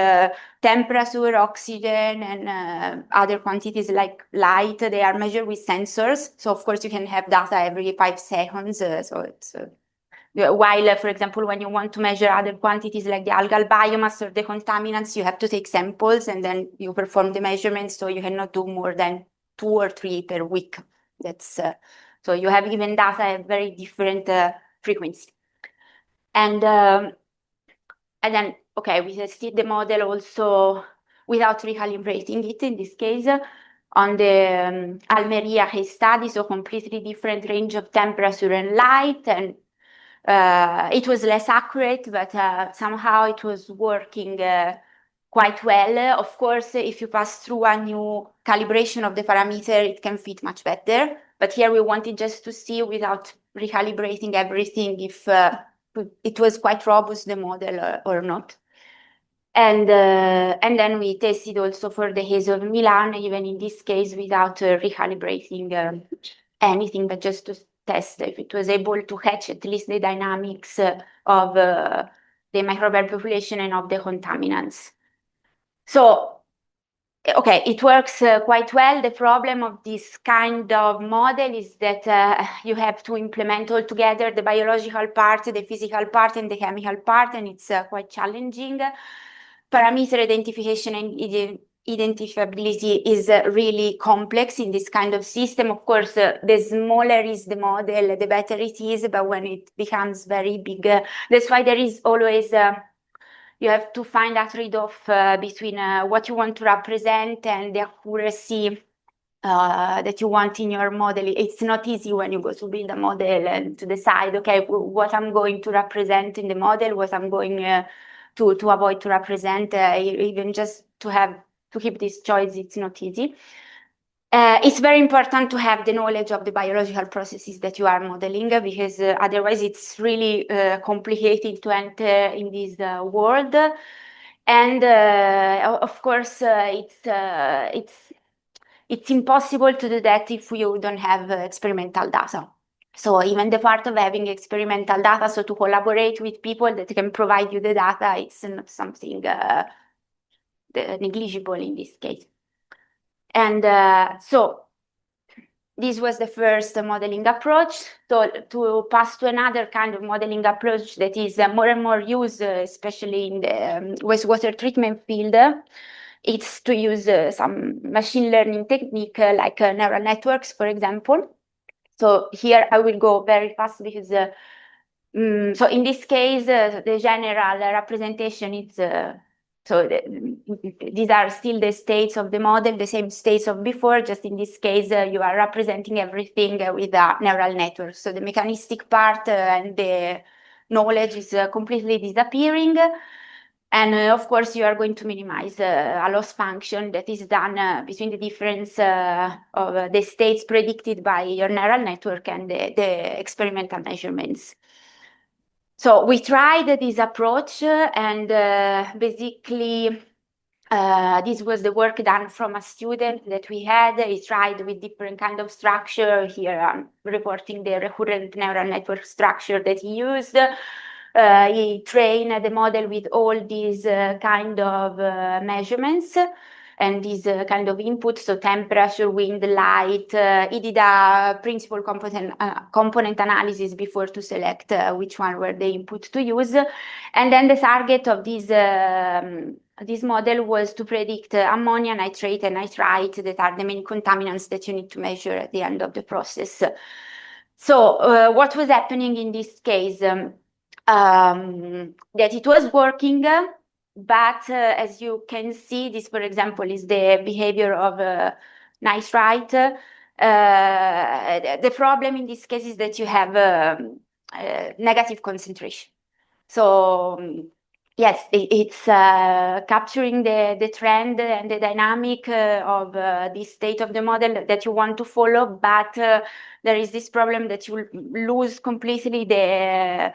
temperature, oxygen, and other quantities like light, they are measured with sensors. So of course you can have data every 5 seconds. So it's while, for example, when you want to measure other quantities like the algal biomass or the contaminants, you have to take samples and then you perform the measurements. So you cannot do more than 2 or 3 per week. That's so you have even data at very different frequency. And then, okay, we tested the model also without recalibrating it in this case on the Almeria case study, so completely different range of temperature and light, and it was less accurate, but somehow it was working quite well. Of course, if you pass through a new calibration of the parameter, it can fit much better. But here we wanted just to see without recalibrating everything if it was quite robust, the model, or not. And then we tested also for the case of Milan, even in this case without recalibrating anything, but just to test if it was able to catch at least the dynamics of the microbial population and of the contaminants. So, okay, it works quite well. The problem of this kind of model is that you have to implement all together the biological part, the physical part, and the chemical part, and it's quite challenging. Parameter identification and identifiability is really complex in this kind of system. Of course, the smaller is the model, the better it is, but when it becomes very big, that's why there is always you have to find a trade-off between what you want to represent and the accuracy that you want in your model. It's not easy when you go to build a model and to decide, okay, what I'm going to represent in the model, what I'm going to avoid to represent, even just to keep this choice, it's not easy. It's very important to have the knowledge of the biological processes that you are modeling, because otherwise it's really complicated to enter in this world. And of course, it's impossible to do that if you don't have experimental data. So even the part of having experimental data, so to collaborate with people that can provide you the data, it's not something negligible in this case. And so this was the first modeling approach. So to pass to another kind of modeling approach that is more and more used, especially in the wastewater treatment field, it's to use some machine learning technique like neural networks, for example. So here I will go very fast because so in this case, the general representation is so these are still the states of the model, the same states of before, just in this case, you are representing everything with a neural network. So the mechanistic part and the knowledge is completely disappearing. And of course, you are going to minimize a loss function that is done between the difference of the states predicted by your neural network and the experimental measurements. So we tried this approach and basically this was the work done from a student that we had. He tried with different kind of structure. Here I'm reporting the recurrent neural network structure that he used. He trained the model with all these kind of measurements and these kind of inputs, so temperature, wind, light. He did a principal component analysis before to select which one were the input to use. And then the target of this model was to predict ammonia, nitrate, and nitrite that are the main contaminants that you need to measure at the end of the process. So what was happening in this case? That it was working, but as you can see, this, for example, is the behavior of nitrite. The problem in this case is that you have negative concentration. So yes, it's capturing the trend and the dynamic of the state of the model that you want to follow, but there is this problem that you lose completely the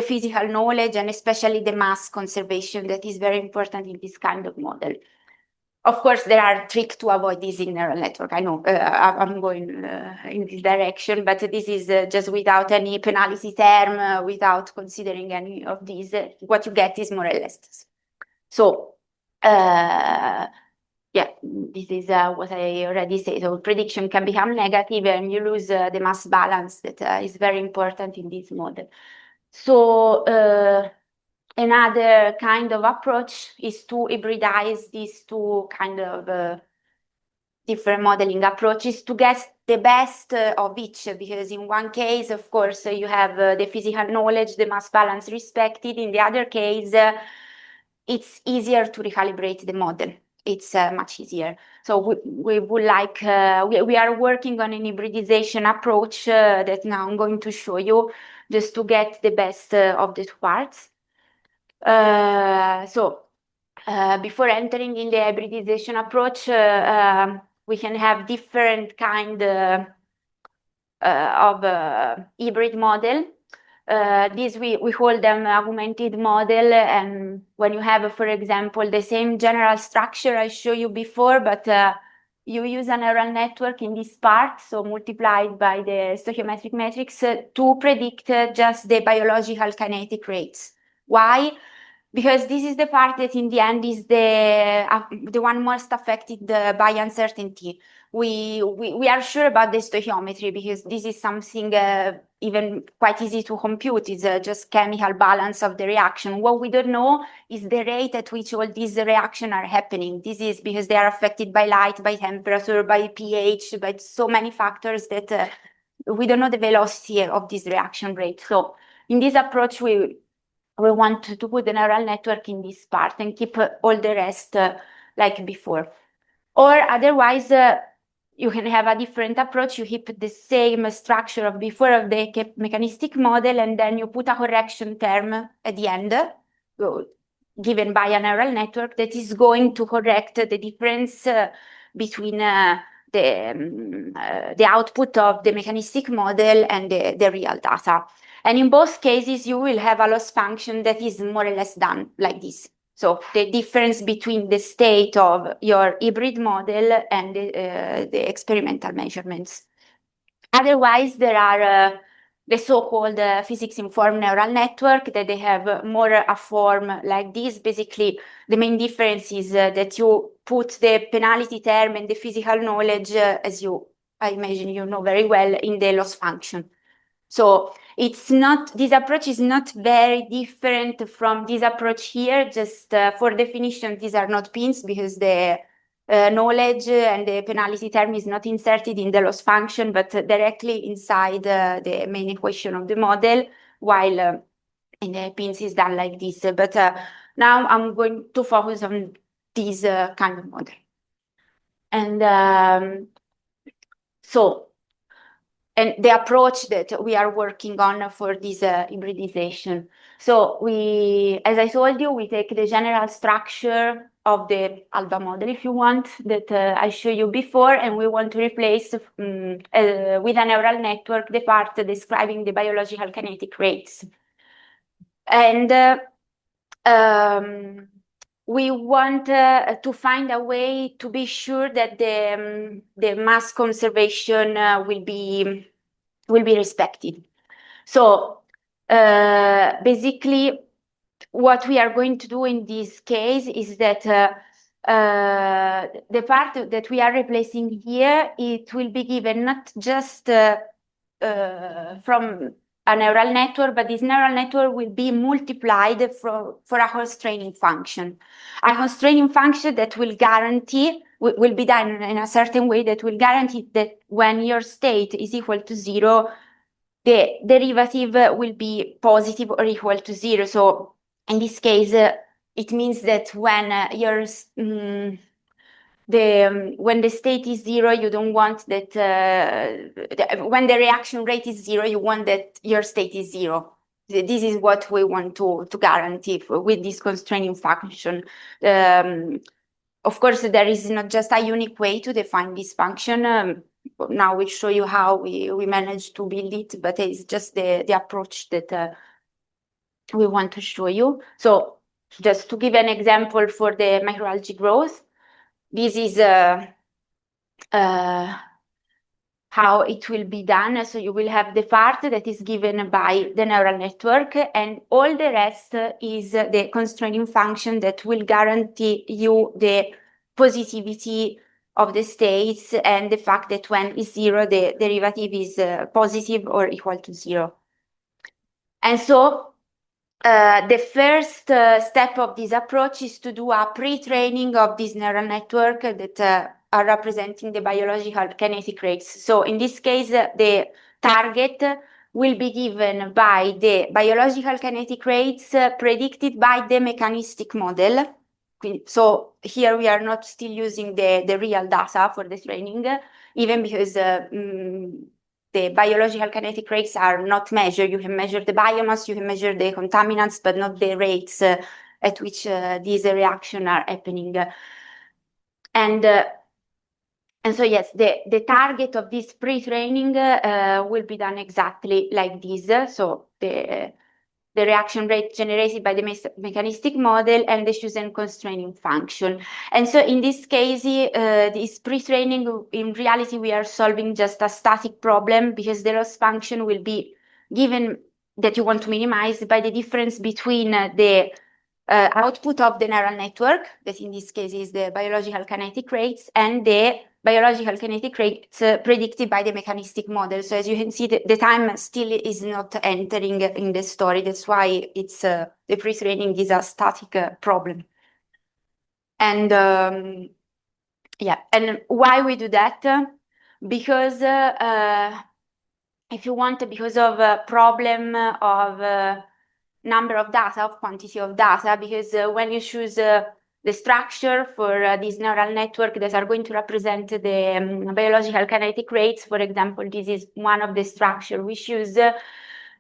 physical knowledge and especially the mass conservation that is very important in this kind of model. Of course, there are tricks to avoid this in neural network. I know I'm going in this direction, but this is just without any penalty term, without considering any of these. What you get is more or less this. So, yeah, this is what I already said. So prediction can become negative and you lose the mass balance that is very important in this model. So another kind of approach is to hybridize these two kind of different modeling approaches to get the best of each, because in one case, of course, you have the physical knowledge, the mass balance respected. In the other case, it's easier to recalibrate the model. It's much easier. So we would like, we are working on an hybridization approach that now I'm going to show you, just to get the best of the two parts. Before entering in the hybridization approach, we can have different kind of hybrid model. These we call them augmented model, and when you have, for example, the same general structure I showed you before, but you use a neural network in this part, so multiplied by the stoichiometric metrics to predict just the biological kinetic rates. Why? Because this is the part that in the end is the one most affected by uncertainty. We are sure about the stoichiometry because this is something even quite easy to compute. It's just chemical balance of the reaction. What we don't know is the rate at which all these reactions are happening. This is because they are affected by light, by temperature, by pH, by so many factors that we don't know the velocity of this reaction rate. So in this approach, we want to put the neural network in this part and keep all the rest like before. Or otherwise, you can have a different approach. You keep the same structure of before of the mechanistic model, and then you put a correction term at the end, given by a neural network that is going to correct the difference between the output of the mechanistic model and the real data. And in both cases, you will have a loss function that is more or less done like this. So the difference between the state of your hybrid model and the experimental measurements. Otherwise, there are the so-called physics-informed neural network that they have more a form like this. Basically, the main difference is that you put the penalty term and the physical knowledge, as I imagine you know very well, in the loss function. So it's not, this approach is not very different from this approach here. Just for definition, these are not pins because the knowledge and the penalty term is not inserted in the loss function, but directly inside the main equation of the model, while in the pins is done like this. But now I'm going to focus on this kind of model. And and the approach that we are working on for this hybridization. So as I told you, we take the general structure of the ALBA model, if you want, that I showed you before, and we want to replace with a neural network the part describing the biological kinetic rates. And we want to find a way to be sure that the mass conservation will be respected. So basically, what we are going to do in this case is that the part that we are replacing here, it will be given not just from a neural network, but this neural network will be multiplied for a constraining function. A constraining function that will guarantee, will be done in a certain way that will guarantee that when your state is equal to 0, the derivative will be positive or equal to 0. So in this case, it means that when when the state is 0, you don't want that, when the reaction rate is 0, you want that your state is 0. This is what we want to guarantee with this constraining function. Of course, there is not just a unique way to define this function. Now we show you how we managed to build it, but it's just the approach that we want to show you. So just to give an example for the microalgae growth, this is how it will be done. So you will have the part that is given by the neural network, and all the rest is the constraining function that will guarantee you the positivity of the states and the fact that when is zero, the derivative is positive or equal to zero. And so the first step of this approach is to do a pre-training of this neural network that are representing the biological kinetic rates. So in this case, the target will be given by the biological kinetic rates predicted by the mechanistic model. So here we are not still using the real data for the training, even because the biological kinetic rates are not measured. You can measure the biomass, you can measure the contaminants, but not the rates at which these reactions are happening. And so yes, the target of this pre-training will be done exactly like this. So the reaction rate generated by the mechanistic model and the chosen constraining function. And so in this case, this pre-training, in reality, we are solving just a static problem because the loss function will be given that you want to minimize by the difference between the output of the neural network, that in this case is the biological kinetic rates, and the biological kinetic rates predicted by the mechanistic model. So as you can see, the time still is not entering in the story. That's why it's the pre-training is a static problem. And yeah, and why we do that? Because if you want, because of a problem of number of data, of quantity of data, because when you choose the structure for this neural network that are going to represent the biological kinetic rates, for example, this is one of the structure we choose,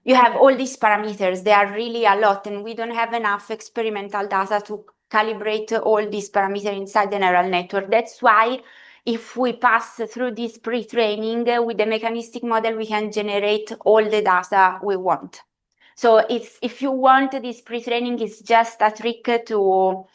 you have all these parameters. They are really a lot, and we don't have enough experimental data to calibrate all these parameters inside the neural network. That's why if we pass through this pre-training with the mechanistic model, we can generate all the data we want. So if you want, this pre-training is just a trick to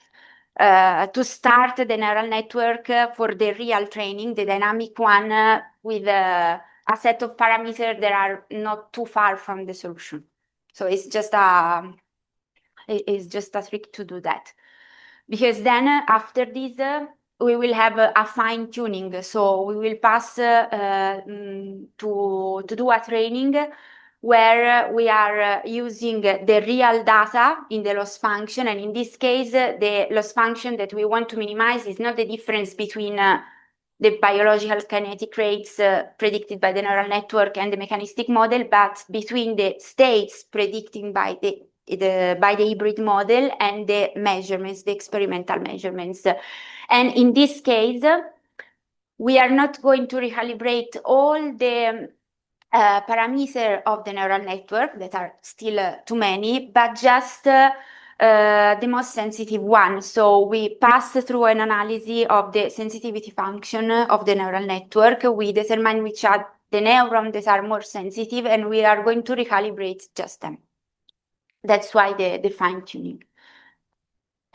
start the neural network for the real training, the dynamic one, with a set of parameters that are not too far from the solution. So it's just a trick to do that. Because then after this, we will have a fine tuning. So we will pass to do a training where we are using the real data in the loss function. And in this case, the loss function that we want to minimize is not the difference between the biological kinetic rates predicted by the neural network and the mechanistic model, but between the states predicted by the hybrid model and the measurements, the experimental measurements. And in this case, we are not going to recalibrate all the parameters of the neural network that are still too many, but just the most sensitive one. So we pass through an analysis of the sensitivity function of the neural network. We determine which are the neurons that are more sensitive, and we are going to recalibrate just them. That's why the fine-tuning.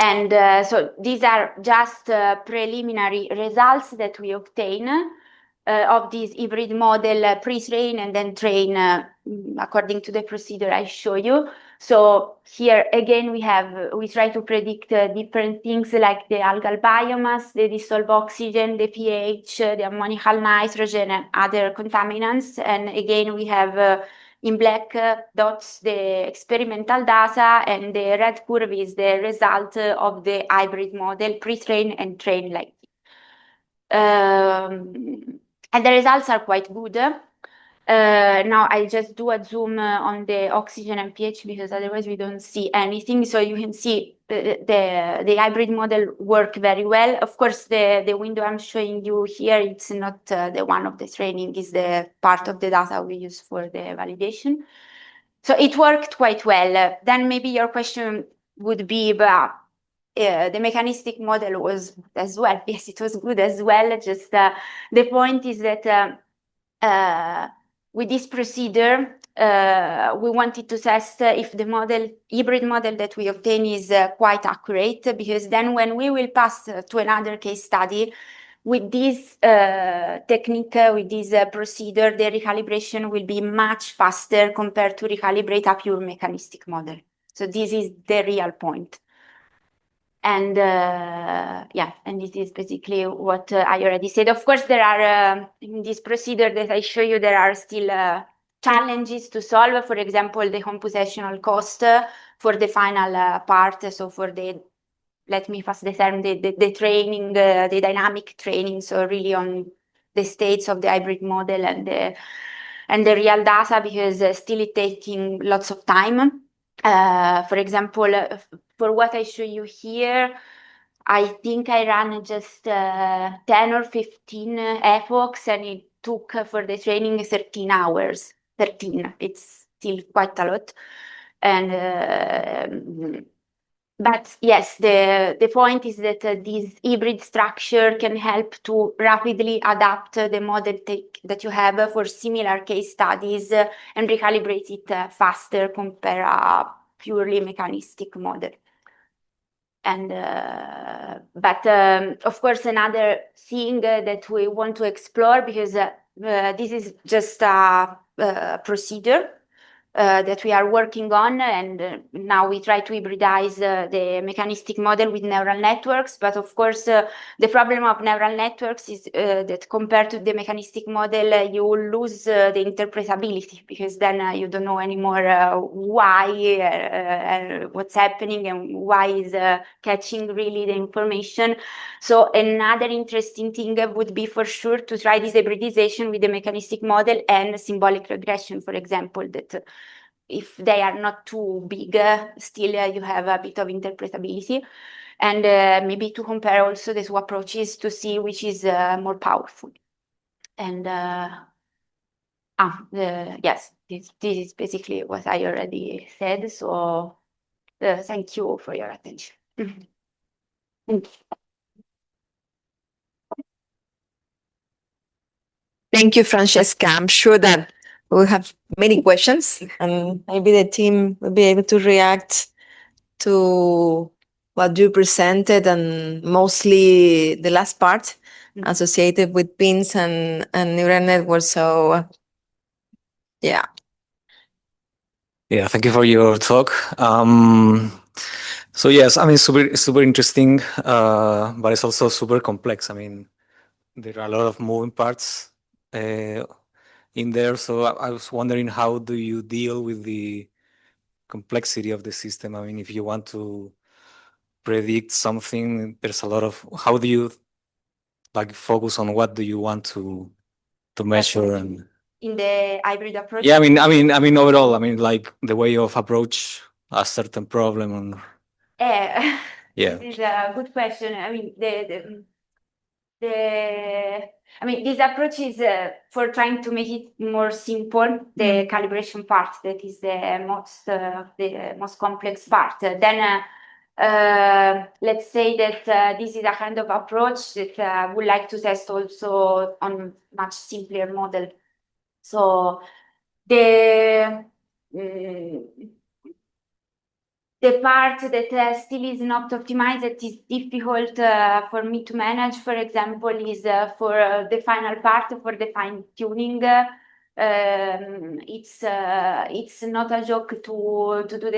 And so these are just preliminary results that we obtain of this hybrid model pre-train and then train according to the procedure I show you. So here again we try to predict different things like the algal biomass, the dissolved oxygen, the pH, the ammoniacal nitrogen, and other contaminants. And again we have in black dots the experimental data, and the red curve is the result of the hybrid model pre-train and train like and the results are quite good. Now I'll just do a zoom on the oxygen and pH because otherwise we don't see anything. So you can see the hybrid model work very well. Of course, the window I'm showing you here, it's not the one of the training, is the part of the data we use for the validation. So it worked quite well. Then maybe your question would be about the mechanistic model was as well. Yes, it was good as well. Just the point is that with this procedure, we wanted to test if the hybrid model that we obtain is quite accurate, because then when we will pass to another case study, with this technique, with this procedure, the recalibration will be much faster compared to recalibrate a pure mechanistic model. So this is the real point. And yeah, and this is basically what I already said. Of course, there are, in this procedure that I show you, there are still challenges to solve. For example, the computational cost for the final part. So for the, let me pass the term, the training, the dynamic training. So really on the states of the hybrid model and the real data, because still it's taking lots of time. For example, for what I show you here, I think I ran just 10 or 15 epochs, and it took for the training 13 hours. 13, it's still quite a lot. And but yes, the point is that this hybrid structure can help to rapidly adapt the model that you have for similar case studies and recalibrate it faster compared a purely mechanistic model. And but of course, another thing that we want to explore, because this is just a procedure that we are working on, and now we try to hybridize the mechanistic model with neural networks. But of course, the problem of neural networks is that compared to the mechanistic model, you lose the interpretability, because then you don't know anymore why, what's happening, and why is catching really the information. So another interesting thing would be for sure to try this hybridization with the mechanistic model and symbolic regression, for example, that if they are not too big, still you have a bit of interpretability. And maybe to compare also the two approaches to see which is more powerful. And yes, this is basically what I already said. So thank you for your attention. Thank you, Francesca. I'm sure that we'll have many questions, and maybe the team will be able to react to what you presented, and mostly the last part associated with pins and neural networks. So yeah. Yeah, thank you for your talk. So yes, I mean, super interesting, but it's also super complex. I mean, there are a lot of moving parts in there. So I was wondering, how do you deal with the complexity of the system? I mean, if you want to predict something, there's a lot of, how do you like focus on what do you want to measure? And in the hybrid approach? yeah, I mean overall, I mean, like the way of approach a certain problem. And yeah, yeah, this is a good question. I mean, I mean, this approach is for trying to make it more simple, the calibration part, that is the most complex part. Then let's say that this is a kind of approach that I would like to test also on much simpler model. So the part that still is not optimized, that is difficult for me to manage, for example, is for the final part, for the fine tuning. It's not a joke to do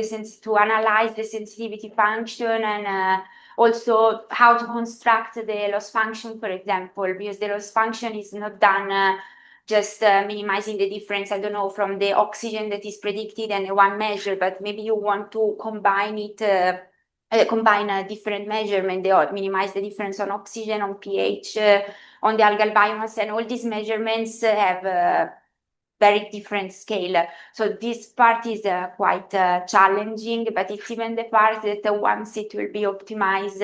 to analyze the sensitivity function, and also how to construct the loss function, for example, because the loss function is not done just minimizing the difference, I don't know, from the oxygen that is predicted and one measure, but maybe you want to combine it, combine a different measurement, minimize the difference on oxygen, on pH, on the algal biomass, and all these measurements have very different scale. So this part is quite challenging, but it's even the part that once it will be optimized,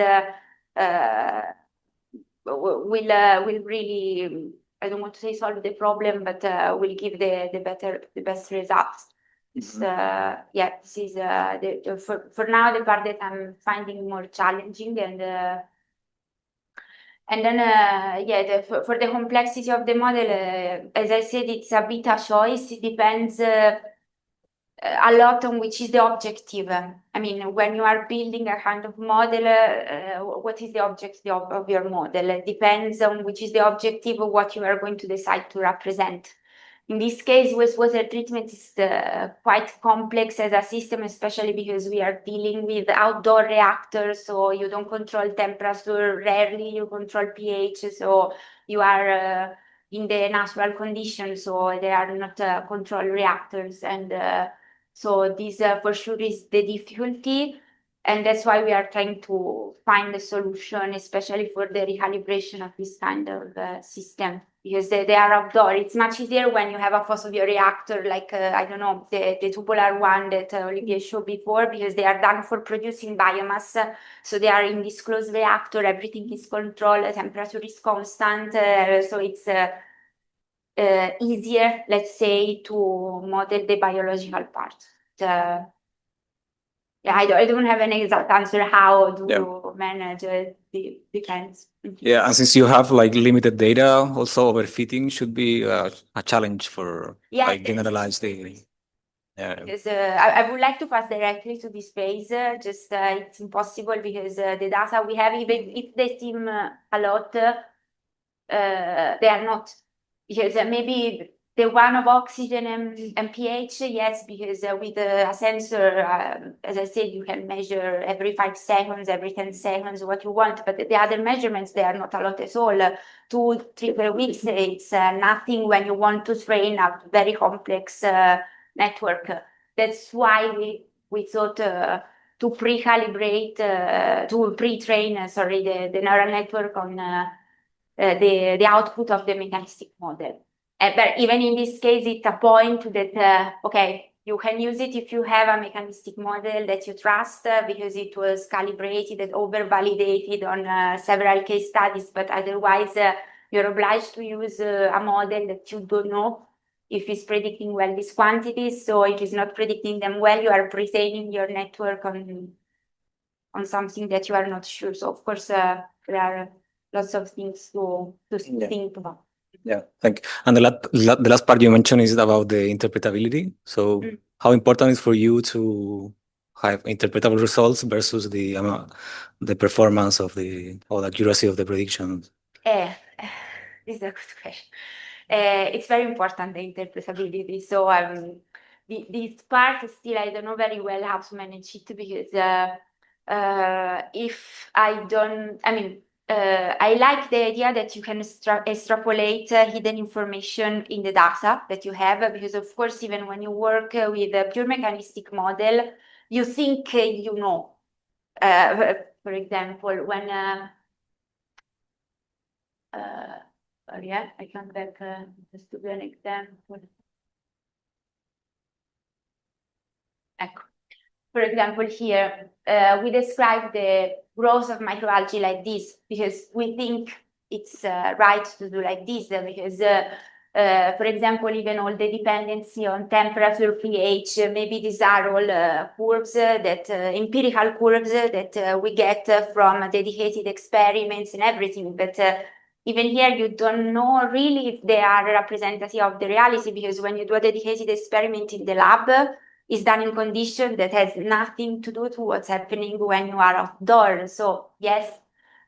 will really, I don't want to say solve the problem, but will give the best results. Yeah, this is for now the part that I'm finding more challenging, and then yeah, for the complexity of the model, as I said, it's a bit a choice. It depends a lot on which is the objective. I mean, when you are building a kind of model, what is the objective of your model? It depends on which is the objective of what you are going to decide to represent. In this case, wastewater treatment is quite complex as a system, especially because we are dealing with outdoor reactors, so you don't control temperature, rarely you control pH, so you are in the natural conditions, so they are not controlled reactors. And so this for sure is the difficulty. And that's why we are trying to find a solution, especially for the recalibration of this kind of system, because they are outdoor. It's much easier when you have a fossil bioreactor, like, I don't know, the tubular one that Olivier showed before, because they are done for producing biomass. So they are in this closed reactor, everything is controlled, temperature is constant. So it's easier, let's say, to model the biological part. Yeah, I don't have an exact answer how to manage it. Depends. Yeah, and since you have like limited data, also overfitting should be a challenge for like generalize the. Because I would like to pass directly to this phase, just it's impossible because the data we have, even if they seem a lot, they are not. Because maybe the one of oxygen and pH, yes, because with a sensor, as I said, you can measure every 5 seconds, every 10 seconds, what you want. But the other measurements, they are not a lot at all. 2, 3 per week, it's nothing when you want to train a very complex network. That's why we thought to pre-calibrate, to pre-train, the neural network on the output of the mechanistic model. But even in this case, it's a point that, okay, you can use it if you have a mechanistic model that you trust because it was calibrated and over-validated on several case studies, but otherwise you're obliged to use a model that you don't know if it's predicting well these quantities. So if it's not predicting them well, you are pre-training your network on something that you are not sure. So of course, there are lots of things to think about. Yeah, thank you. And the last part you mentioned is about the interpretability. So how important is for you to have interpretable results versus the performance of or the accuracy of the predictions? This is a good question. It's very important, the interpretability. So this part still, I don't know very well how to manage it because if I don't, I mean, I like the idea that you can extrapolate hidden information in the data that you have, because of course, even when you work with a pure mechanistic model, you think you know. For example, when I come back just to do an example. For example, here we describe the growth of microalgae like this because we think it's right to do like this because, for example, even all the dependency on temperature, pH, maybe these are all curves that empirical curves that we get from dedicated experiments and everything. But even here, you don't know really if they are representative of the reality because when you do a dedicated experiment in the lab, is done in condition that has nothing to do to what's happening when you are outdoors. So yes,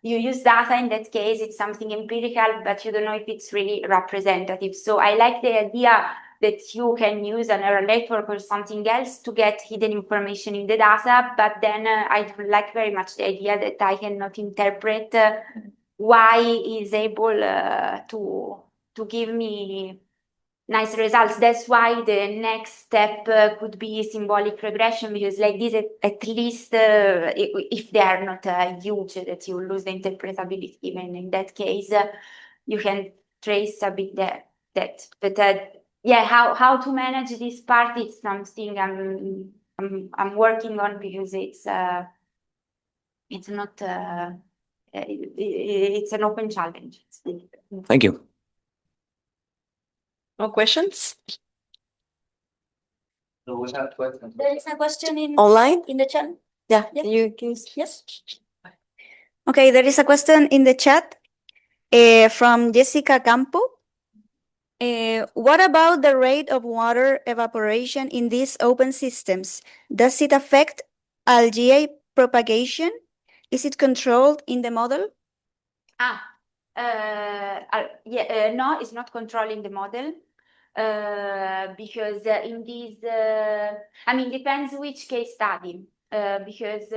you use data in that case, it's something empirical, but you don't know if it's really representative. So I like the idea that you can use a neural network or something else to get hidden information in the data, but then I don't like very much the idea that I cannot interpret why is able to give me nice results. That's why the next step could be symbolic regression, because like this, at least if they are not huge, that you lose the interpretability. Even in that case, you can trace a bit that. But yeah, how to manage this part is something I'm working on because it's not. It's an open challenge. Thank you. More questions? There is a question Online? in the chat. Yeah, you can. Yes. Okay, there is a question in the chat from Jessica Campo. What about the rate of water evaporation in these open systems? Does it affect algae propagation? Is it controlled in the model? No, it's not controlling the model. Because in these, I mean, depends which case study. Because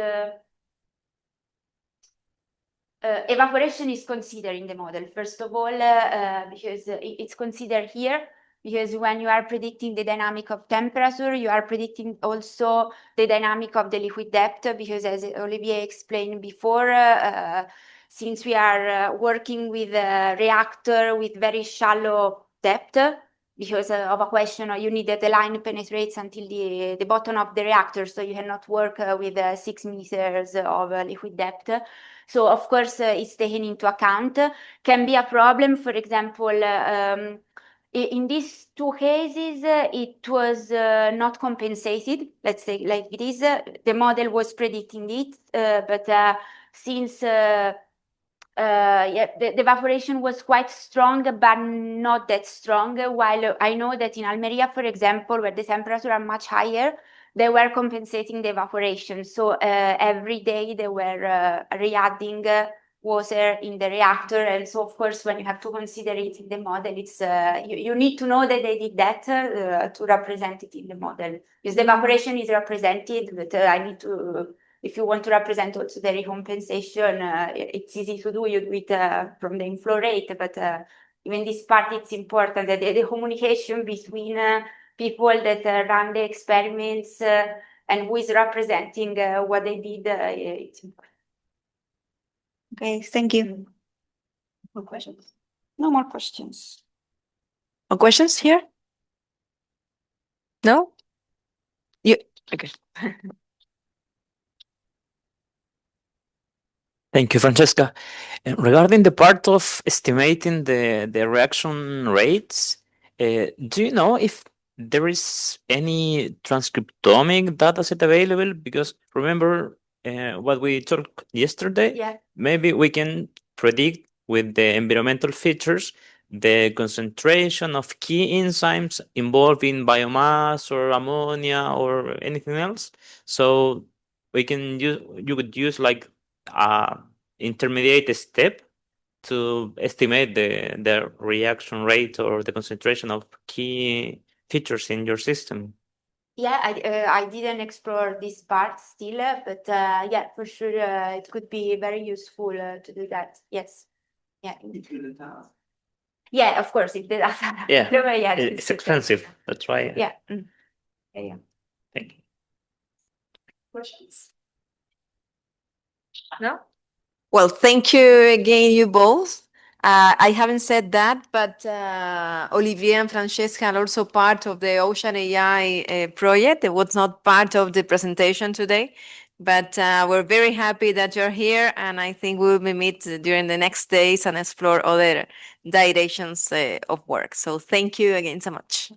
evaporation is considered in the model. First of all, because it's considered here, because when you are predicting the dynamic of temperature, you are predicting also the dynamic of the liquid depth, because as Olivier explained before, since we are working with a reactor with very shallow depth, because of a question, you need that the line penetrates until the bottom of the reactor, so you cannot work with 6 meters of liquid depth. So of course, it's taken into account. Can be a problem, for example, in these two cases, it was not compensated, let's say like this. The model was predicting it, but since the evaporation was quite strong, but not that strong. While I know that in Almeria, for example, where the temperatures are much higher, they were compensating the evaporation. So every day they were re-adding water in the reactor. And so, of course, when you have to consider it in the model, it's you need to know that they did that to represent it in the model. Because the evaporation is represented, but I need to, if you want to represent also the recompensation, it's easy to do. You do it from the inflow rate, but even this part, it's important that the communication between people that run the experiments and who is representing what they did, it's important. Okay, thank you. More questions? No more questions. More questions here? No? You okay. Thank you, Francesca. Regarding the part of estimating the reaction rates, do you know if there is any transcriptomic data set available? Because remember what we talked yesterday? Yeah. Maybe we can predict with the environmental features the concentration of key enzymes involved in biomass or ammonia or anything else. So we can use, you could use like intermediate step to estimate the reaction rate or the concentration of key features in your system. Yeah, I didn't explore this part still, but yeah, for sure, it could be very useful to do that. Yes. Yeah. Yeah, of course, if the data. Yeah, it's expensive. That's why. Yeah. Mm. Yeah. Thank you. Questions? No? Well, thank you again, you both. I haven't said that, but Olivier and Francesca are also part of the Ocean AI project. It was not part of the presentation today, but we're very happy that you're here, and I think we will meet during the next days and explore other directions of work. So thank you again so much.